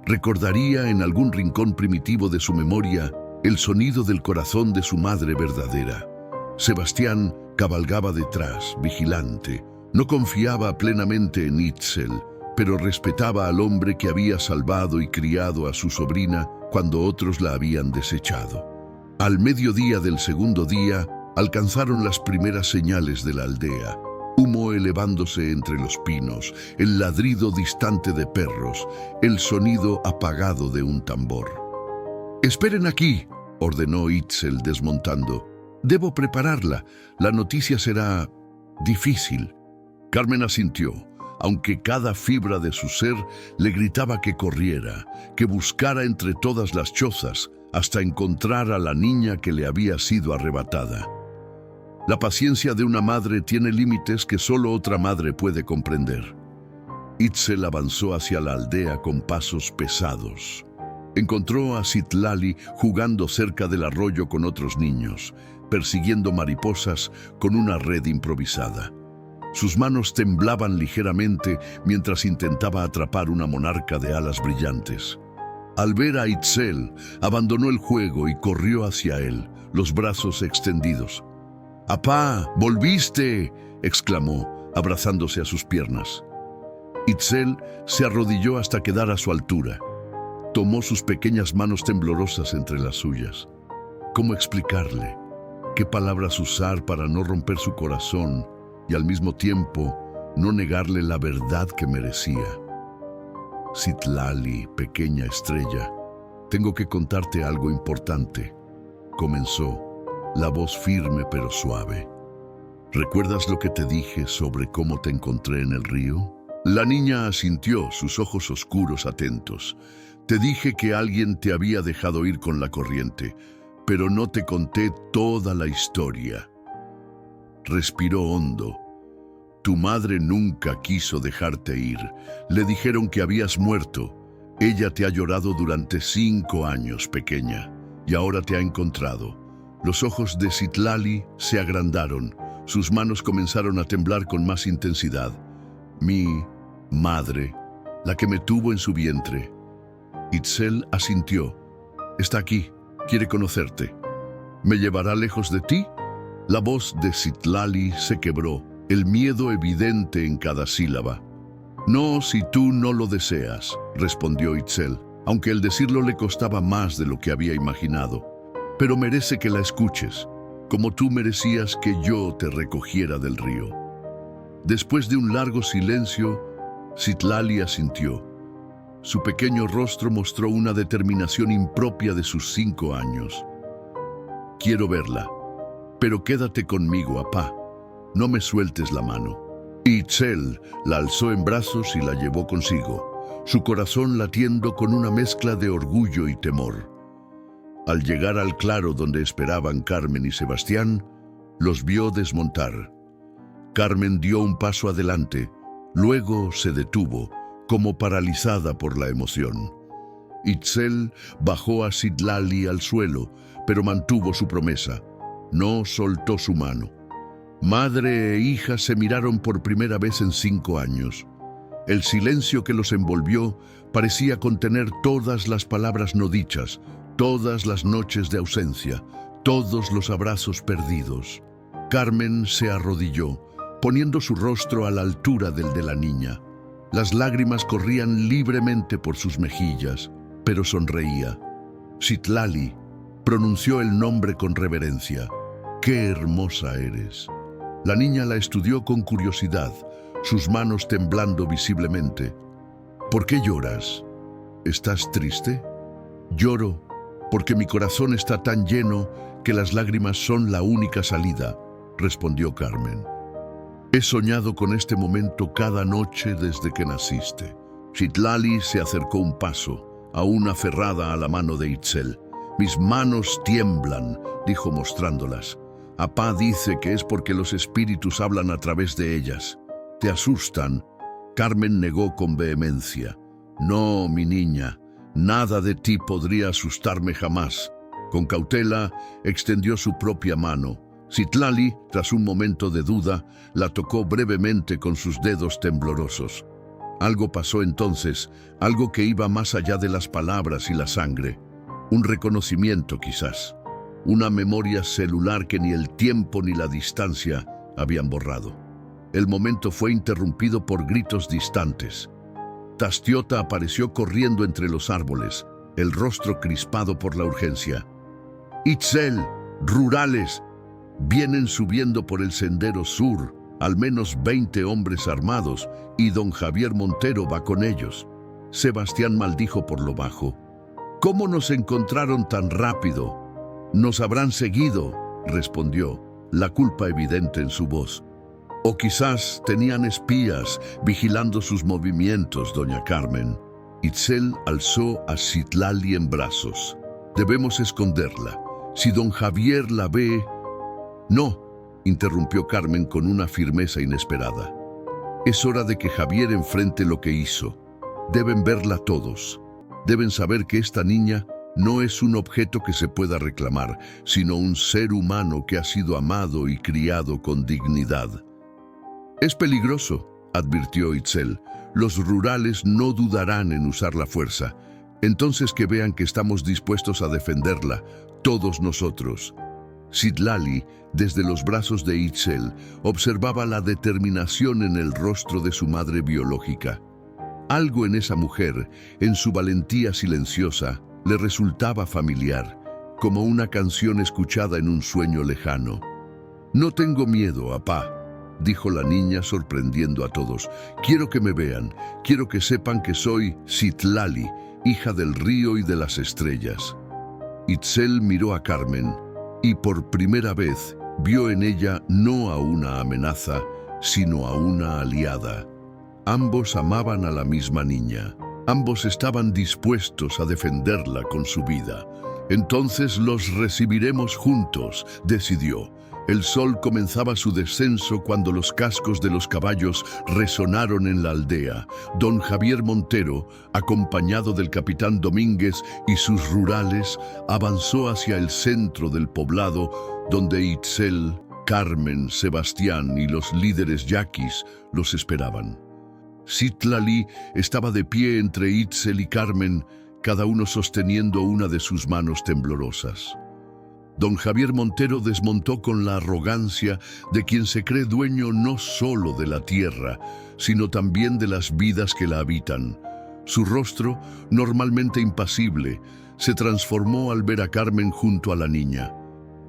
¿Recordaría en algún rincón primitivo de su memoria el sonido del corazón de su madre verdadera? Sebastián cabalgaba detrás, vigilante. No confiaba plenamente en Itzel, pero respetaba al hombre que había salvado y criado a su sobrina cuando otros la habían desechado. Al mediodía del segundo día, alcanzaron las primeras señales de la aldea. Humo elevándose entre los pinos, el ladrido distante de perros, el sonido apagado de un tambor. «Esperen aquí», ordenó Itzel desmontando. «Debo prepararla. La noticia será difícil». Carmen asintió, aunque cada fibra de su ser le gritaba que corriera, que buscara entre todas las chozas hasta encontrar a la niña que le había sido arrebatada. La paciencia de una madre tiene límites que solo otra madre puede comprender. Itzel avanzó hacia la aldea con pasos pesados. Encontró a Citlali jugando cerca del arroyo con otros niños, persiguiendo mariposas con una red improvisada. Sus manos temblaban ligeramente mientras intentaba atrapar una monarca de alas brillantes. Al ver a Itzel, abandonó el juego y corrió hacia él, los brazos extendidos. «¡Apá, volviste!», exclamó, abrazándose a sus piernas. Itzel se arrodilló hasta quedar a su altura. Tomó sus pequeñas manos temblorosas entre las suyas. ¿Cómo explicarle? ¿Qué palabras usar para no romper su corazón y al mismo tiempo no negarle la verdad que merecía? «Citlali, pequeña estrella, tengo que contarte algo importante», comenzó, la voz firme pero suave. ¿Recuerdas lo que te dije sobre cómo te encontré en el río? La niña asintió, sus ojos oscuros atentos. Te dije que alguien te había dejado ir con la corriente, pero no te conté toda la historia. Respiró hondo. Tu madre nunca quiso dejarte ir. Le dijeron que habías muerto. Ella te ha llorado durante 5 años, pequeña, y ahora te ha encontrado. Los ojos de Citlali se agrandaron. Sus manos comenzaron a temblar con más intensidad. Mi madre, la que me tuvo en su vientre. Itzel asintió. Está aquí, quiere conocerte. ¿Me llevará lejos de ti? La voz de Citlali se quebró, el miedo evidente en cada sílaba. No, si tú no lo deseas, respondió Itzel, aunque el decirlo le costaba más de lo que había imaginado. Pero merece que la escuches, como tú merecías que yo te recogiera del río. Después de un largo silencio, Citlali asintió. Su pequeño rostro mostró una determinación impropia de sus 5 años. Quiero verla, pero quédate conmigo, apá. No me sueltes la mano. Itzel la alzó en brazos y la llevó consigo, su corazón latiendo con una mezcla de orgullo y temor. Al llegar al claro donde esperaban Carmen y Sebastián, los vio desmontar. Carmen dio un paso adelante, luego se detuvo, como paralizada por la emoción. Itzel bajó a Citlali al suelo, pero mantuvo su promesa. No soltó su mano. Madre e hija se miraron por primera vez en 5 años. El silencio que los envolvió parecía contener todas las palabras no dichas, todas las noches de ausencia, todos los abrazos perdidos. Carmen se arrodilló, poniendo su rostro a la altura del de la niña. Las lágrimas corrían libremente por sus mejillas, pero sonreía. Citlali pronunció el nombre con reverencia. ¡Qué hermosa eres! La niña la estudió con curiosidad, sus manos temblando visiblemente. ¿Por qué lloras? ¿Estás triste? Lloro porque mi corazón está tan lleno que las lágrimas son la única salida, respondió Carmen. He soñado con este momento cada noche desde que naciste. Citlali se acercó un paso, aún aferrada a la mano de Itzel. Mis manos tiemblan, dijo mostrándolas. Apá dice que es porque los espíritus hablan a través de ellas. ¿Te asustan? Carmen negó con vehemencia. No, mi niña, nada de ti podría asustarme jamás. Con cautela, extendió su propia mano. Citlali, tras un momento de duda, la tocó brevemente con sus dedos temblorosos. Algo pasó entonces, algo que iba más allá de las palabras y la sangre. Un reconocimiento, quizás. Una memoria celular que ni el tiempo ni la distancia habían borrado. El momento fue interrumpido por gritos distantes. Tastiota apareció corriendo entre los árboles, el rostro crispado por la urgencia. «Itzel, rurales, vienen subiendo por el sendero sur, al menos 20 hombres armados, y don Javier Montero va con ellos». Sebastián maldijo por lo bajo. «¿Cómo nos encontraron tan rápido?» «Nos habrán seguido», respondió, la culpa evidente en su voz. «O quizás tenían espías vigilando sus movimientos, doña Carmen». Itzel alzó a Citlali en brazos. «Debemos esconderla. Si don Javier la ve...» «No», interrumpió Carmen con una firmeza inesperada. «Es hora de que Javier enfrente lo que hizo. Deben verla todos. Deben saber que esta niña no es un objeto que se pueda reclamar, sino un ser humano que ha sido amado y criado con dignidad». «Es peligroso», advirtió Itzel. «Los rurales no dudarán en usar la fuerza. Entonces que vean que estamos dispuestos a defenderla, todos nosotros». Citlali, desde los brazos de Itzel, observaba la determinación en el rostro de su madre biológica. Algo en esa mujer, en su valentía silenciosa, le resultaba familiar, como una canción escuchada en un sueño lejano. «No tengo miedo, apá», dijo la niña sorprendiendo a todos. «Quiero que me vean, quiero que sepan que soy Citlali, hija del río y de las estrellas». Itzel miró a Carmen y por primera vez vio en ella no a una amenaza, sino a una aliada. Ambos amaban a la misma niña. Ambos estaban dispuestos a defenderla con su vida. Entonces los recibiremos juntos, decidió. El sol comenzaba su descenso cuando los cascos de los caballos resonaron en la aldea. Don Javier Montero, acompañado del capitán Domínguez y sus rurales, avanzó hacia el centro del poblado, donde Itzel, Carmen, Sebastián y los líderes yaquis los esperaban. Citlali estaba de pie entre Itzel y Carmen, cada uno sosteniendo una de sus manos temblorosas. Don Javier Montero desmontó con la arrogancia de quien se cree dueño no solo de la tierra, sino también de las vidas que la habitan. Su rostro, normalmente impasible, se transformó al ver a Carmen junto a la niña.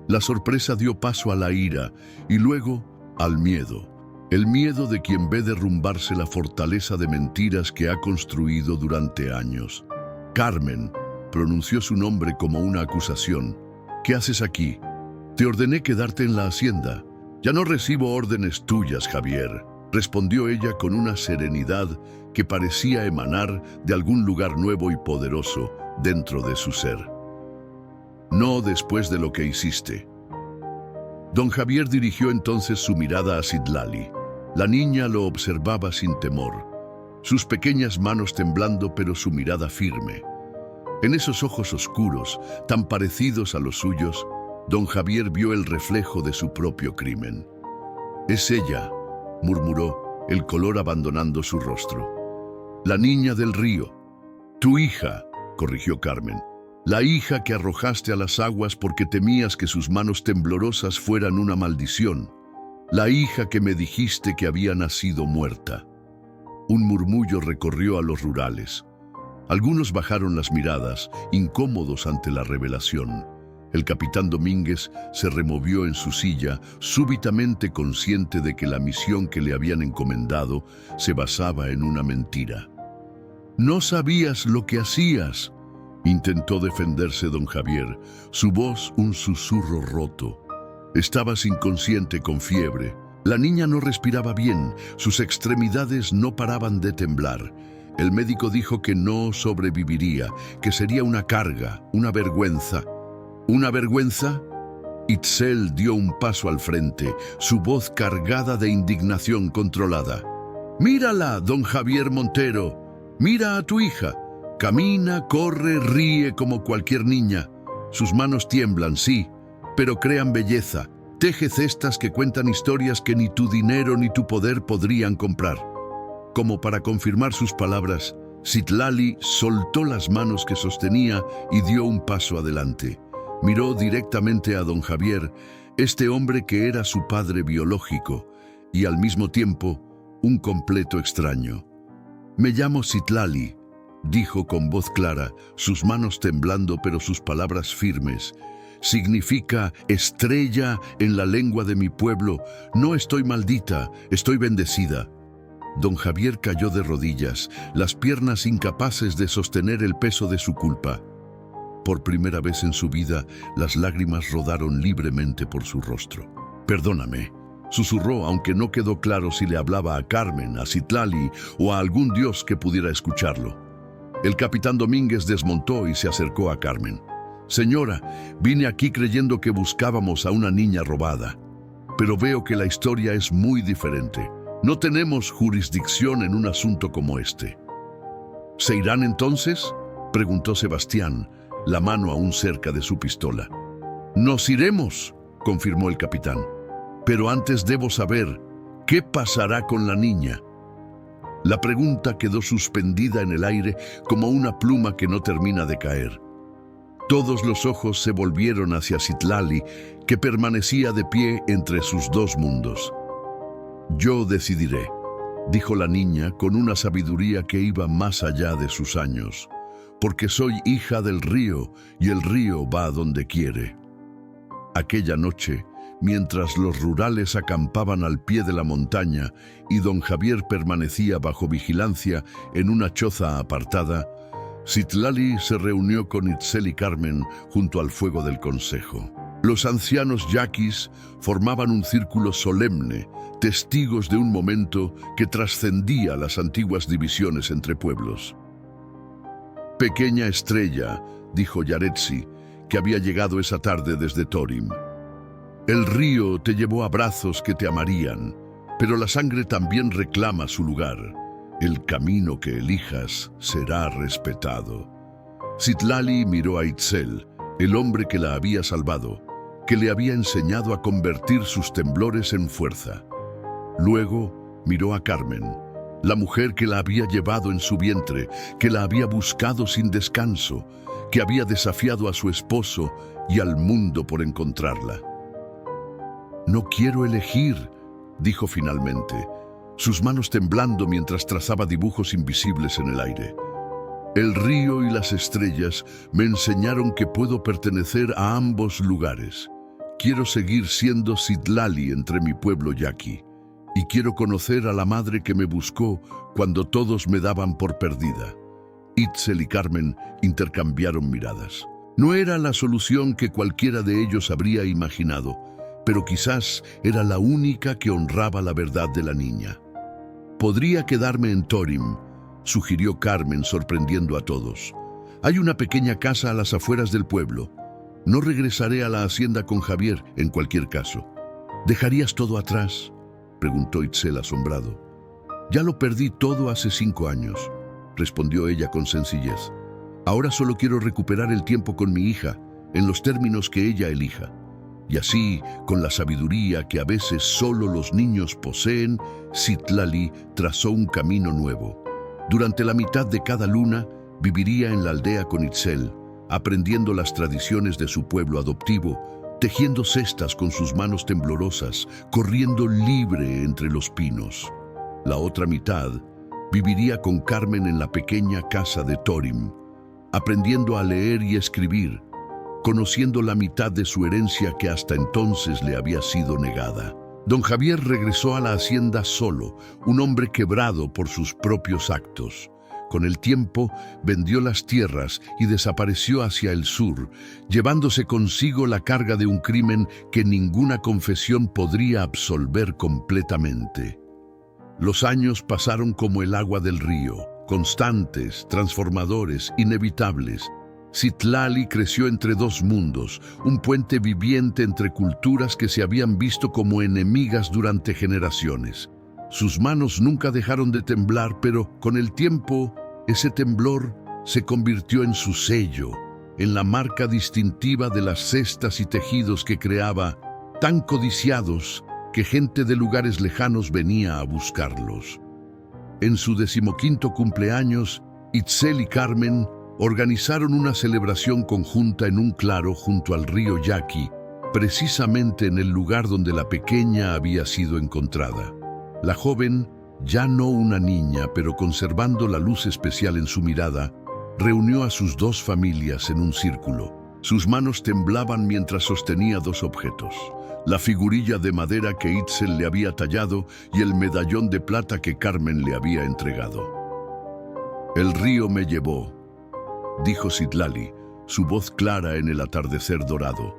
La sorpresa dio paso a la ira y luego al miedo. El miedo de quien ve derrumbarse la fortaleza de mentiras que ha construido durante años. Carmen pronunció su nombre como una acusación. ¿Qué haces aquí? Te ordené quedarte en la hacienda. Ya no recibo órdenes tuyas, Javier, respondió ella con una serenidad que parecía emanar de algún lugar nuevo y poderoso dentro de su ser. No después de lo que hiciste. Don Javier dirigió entonces su mirada a Citlali. La niña lo observaba sin temor, sus pequeñas manos temblando pero su mirada firme. En esos ojos oscuros, tan parecidos a los suyos, don Javier vio el reflejo de su propio crimen. «Es ella», murmuró, el color abandonando su rostro. «La niña del río». «Tu hija», corrigió Carmen. «La hija que arrojaste a las aguas porque temías que sus manos temblorosas fueran una maldición. La hija que me dijiste que había nacido muerta». Un murmullo recorrió a los rurales. Algunos bajaron las miradas, incómodos ante la revelación. El capitán Domínguez se removió en su silla, súbitamente consciente de que la misión que le habían encomendado se basaba en una mentira. «No sabías lo que hacías», intentó defenderse don Javier, su voz un susurro roto. «Estabas inconsciente con fiebre. La niña no respiraba bien, sus extremidades no paraban de temblar. El médico dijo que no sobreviviría, que sería una carga, una vergüenza». «¿Una vergüenza?» Itzel dio un paso al frente, su voz cargada de indignación controlada. «Mírala, don Javier Montero. Mira a tu hija. Camina, corre, ríe como cualquier niña. Sus manos tiemblan, sí, pero crean belleza. Teje cestas que cuentan historias que ni tu dinero ni tu poder podrían comprar». Como para confirmar sus palabras, Citlali soltó las manos que sostenía y dio un paso adelante. Miró directamente a don Javier, este hombre que era su padre biológico y al mismo tiempo un completo extraño. «Me llamo Citlali», dijo con voz clara, sus manos temblando pero sus palabras firmes. «Significa estrella en la lengua de mi pueblo. No estoy maldita, estoy bendecida». Don Javier cayó de rodillas, las piernas incapaces de sostener el peso de su culpa. Por primera vez en su vida, las lágrimas rodaron libremente por su rostro. «Perdóname», susurró, aunque no quedó claro si le hablaba a Carmen, a Citlali o a algún dios que pudiera escucharlo. El capitán Domínguez desmontó y se acercó a Carmen. «Señora, vine aquí creyendo que buscábamos a una niña robada, pero veo que la historia es muy diferente. No tenemos jurisdicción en un asunto como este». «¿Se irán entonces?», preguntó Sebastián, la mano aún cerca de su pistola. «Nos iremos», confirmó el capitán. «Pero antes debo saber, ¿qué pasará con la niña?». La pregunta quedó suspendida en el aire como una pluma que no termina de caer. Todos los ojos se volvieron hacia Citlali, que permanecía de pie entre sus dos mundos. «Yo decidiré», dijo la niña con una sabiduría que iba más allá de sus años, «porque soy hija del río y el río va a donde quiere». Aquella noche, mientras los rurales acampaban al pie de la montaña y don Javier permanecía bajo vigilancia en una choza apartada, Citlali se reunió con Itzel y Carmen junto al fuego del consejo. Los ancianos yaquis formaban un círculo solemne, testigos de un momento que trascendía las antiguas divisiones entre pueblos. «Pequeña estrella», dijo Yaretsi, que había llegado esa tarde desde Thorim. «El río te llevó a brazos que te amarían, pero la sangre también reclama su lugar. El camino que elijas será respetado». Citlali miró a Itzel, el hombre que la había salvado, que le había enseñado a convertir sus temblores en fuerza. Luego miró a Carmen, la mujer que la había llevado en su vientre, que la había buscado sin descanso, que había desafiado a su esposo y al mundo por encontrarla. «No quiero elegir», dijo finalmente, sus manos temblando mientras trazaba dibujos invisibles en el aire. «El río y las estrellas me enseñaron que puedo pertenecer a ambos lugares. Quiero seguir siendo Citlali entre mi pueblo yaqui, y quiero conocer a la madre que me buscó cuando todos me daban por perdida». Itzel y Carmen intercambiaron miradas. No era la solución que cualquiera de ellos habría imaginado, pero quizás era la única que honraba la verdad de la niña. «Podría quedarme en Thorim», sugirió Carmen, sorprendiendo a todos. «Hay una pequeña casa a las afueras del pueblo. No regresaré a la hacienda con Javier, en cualquier caso». «¿Dejarías todo atrás?», preguntó Itzel asombrado. «Ya lo perdí todo hace 5 años», respondió ella con sencillez. «Ahora solo quiero recuperar el tiempo con mi hija, en los términos que ella elija». Y así, con la sabiduría que a veces solo los niños poseen, Citlali trazó un camino nuevo. Durante la mitad de cada luna, viviría en la aldea con Itzel, aprendiendo las tradiciones de su pueblo adoptivo, tejiendo cestas con sus manos temblorosas, corriendo libre entre los pinos. La otra mitad viviría con Carmen en la pequeña casa de Thorim, aprendiendo a leer y escribir, conociendo la mitad de su herencia que hasta entonces le había sido negada. Don Javier regresó a la hacienda solo, un hombre quebrado por sus propios actos. Con el tiempo, vendió las tierras y desapareció hacia el sur, llevándose consigo la carga de un crimen que ninguna confesión podría absolver completamente. Los años pasaron como el agua del río, constantes, transformadores, inevitables. Citlali creció entre dos mundos, un puente viviente entre culturas que se habían visto como enemigas durante generaciones. Sus manos nunca dejaron de temblar, pero con el tiempo, ese temblor se convirtió en su sello, en la marca distintiva de las cestas y tejidos que creaba, tan codiciados que gente de lugares lejanos venía a buscarlos. En su 15º cumpleaños, Itzel y Carmen organizaron una celebración conjunta en un claro junto al río Yaqui, precisamente en el lugar donde la pequeña había sido encontrada. La joven, ya no una niña, pero conservando la luz especial en su mirada, reunió a sus 2 familias en un círculo. Sus manos temblaban mientras sostenía 2 objetos: la figurilla de madera que Itzel le había tallado y el medallón de plata que Carmen le había entregado. «El río me llevó», dijo Citlali, su voz clara en el atardecer dorado.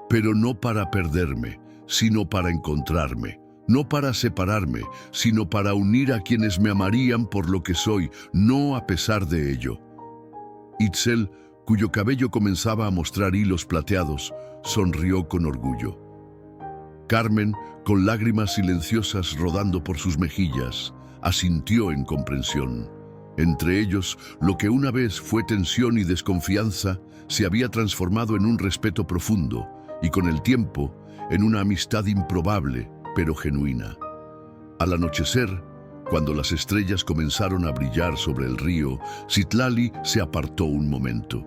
«Pero no para perderme, sino para encontrarme. No para separarme, sino para unir a quienes me amarían por lo que soy, no a pesar de ello». Itzel, cuyo cabello comenzaba a mostrar hilos plateados, sonrió con orgullo. Carmen, con lágrimas silenciosas rodando por sus mejillas, asintió en comprensión. Entre ellos, lo que una vez fue tensión y desconfianza se había transformado en un respeto profundo y, con el tiempo, en una amistad improbable, pero genuina. Al anochecer, cuando las estrellas comenzaron a brillar sobre el río, Citlali se apartó un momento.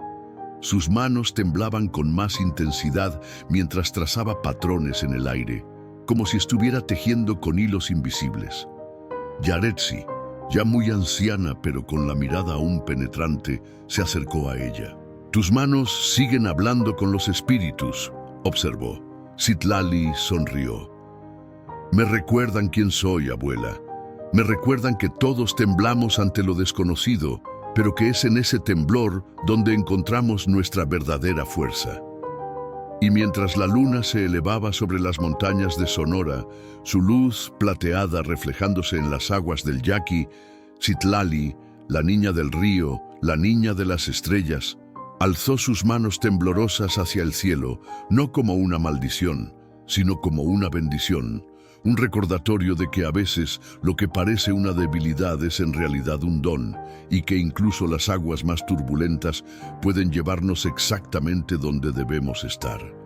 Sus manos temblaban con más intensidad mientras trazaba patrones en el aire, como si estuviera tejiendo con hilos invisibles. Yaretsi, ya muy anciana pero con la mirada aún penetrante, se acercó a ella. «Tus manos siguen hablando con los espíritus», observó. Citlali sonrió. «Me recuerdan quién soy, abuela. Me recuerdan que todos temblamos ante lo desconocido, pero que es en ese temblor donde encontramos nuestra verdadera fuerza». Y mientras la luna se elevaba sobre las montañas de Sonora, su luz plateada reflejándose en las aguas del Yaqui, Citlali, la niña del río, la niña de las estrellas, alzó sus manos temblorosas hacia el cielo, no como una maldición, sino como una bendición, un recordatorio de que a veces lo que parece una debilidad es en realidad un don, y que incluso las aguas más turbulentas pueden llevarnos exactamente donde debemos estar.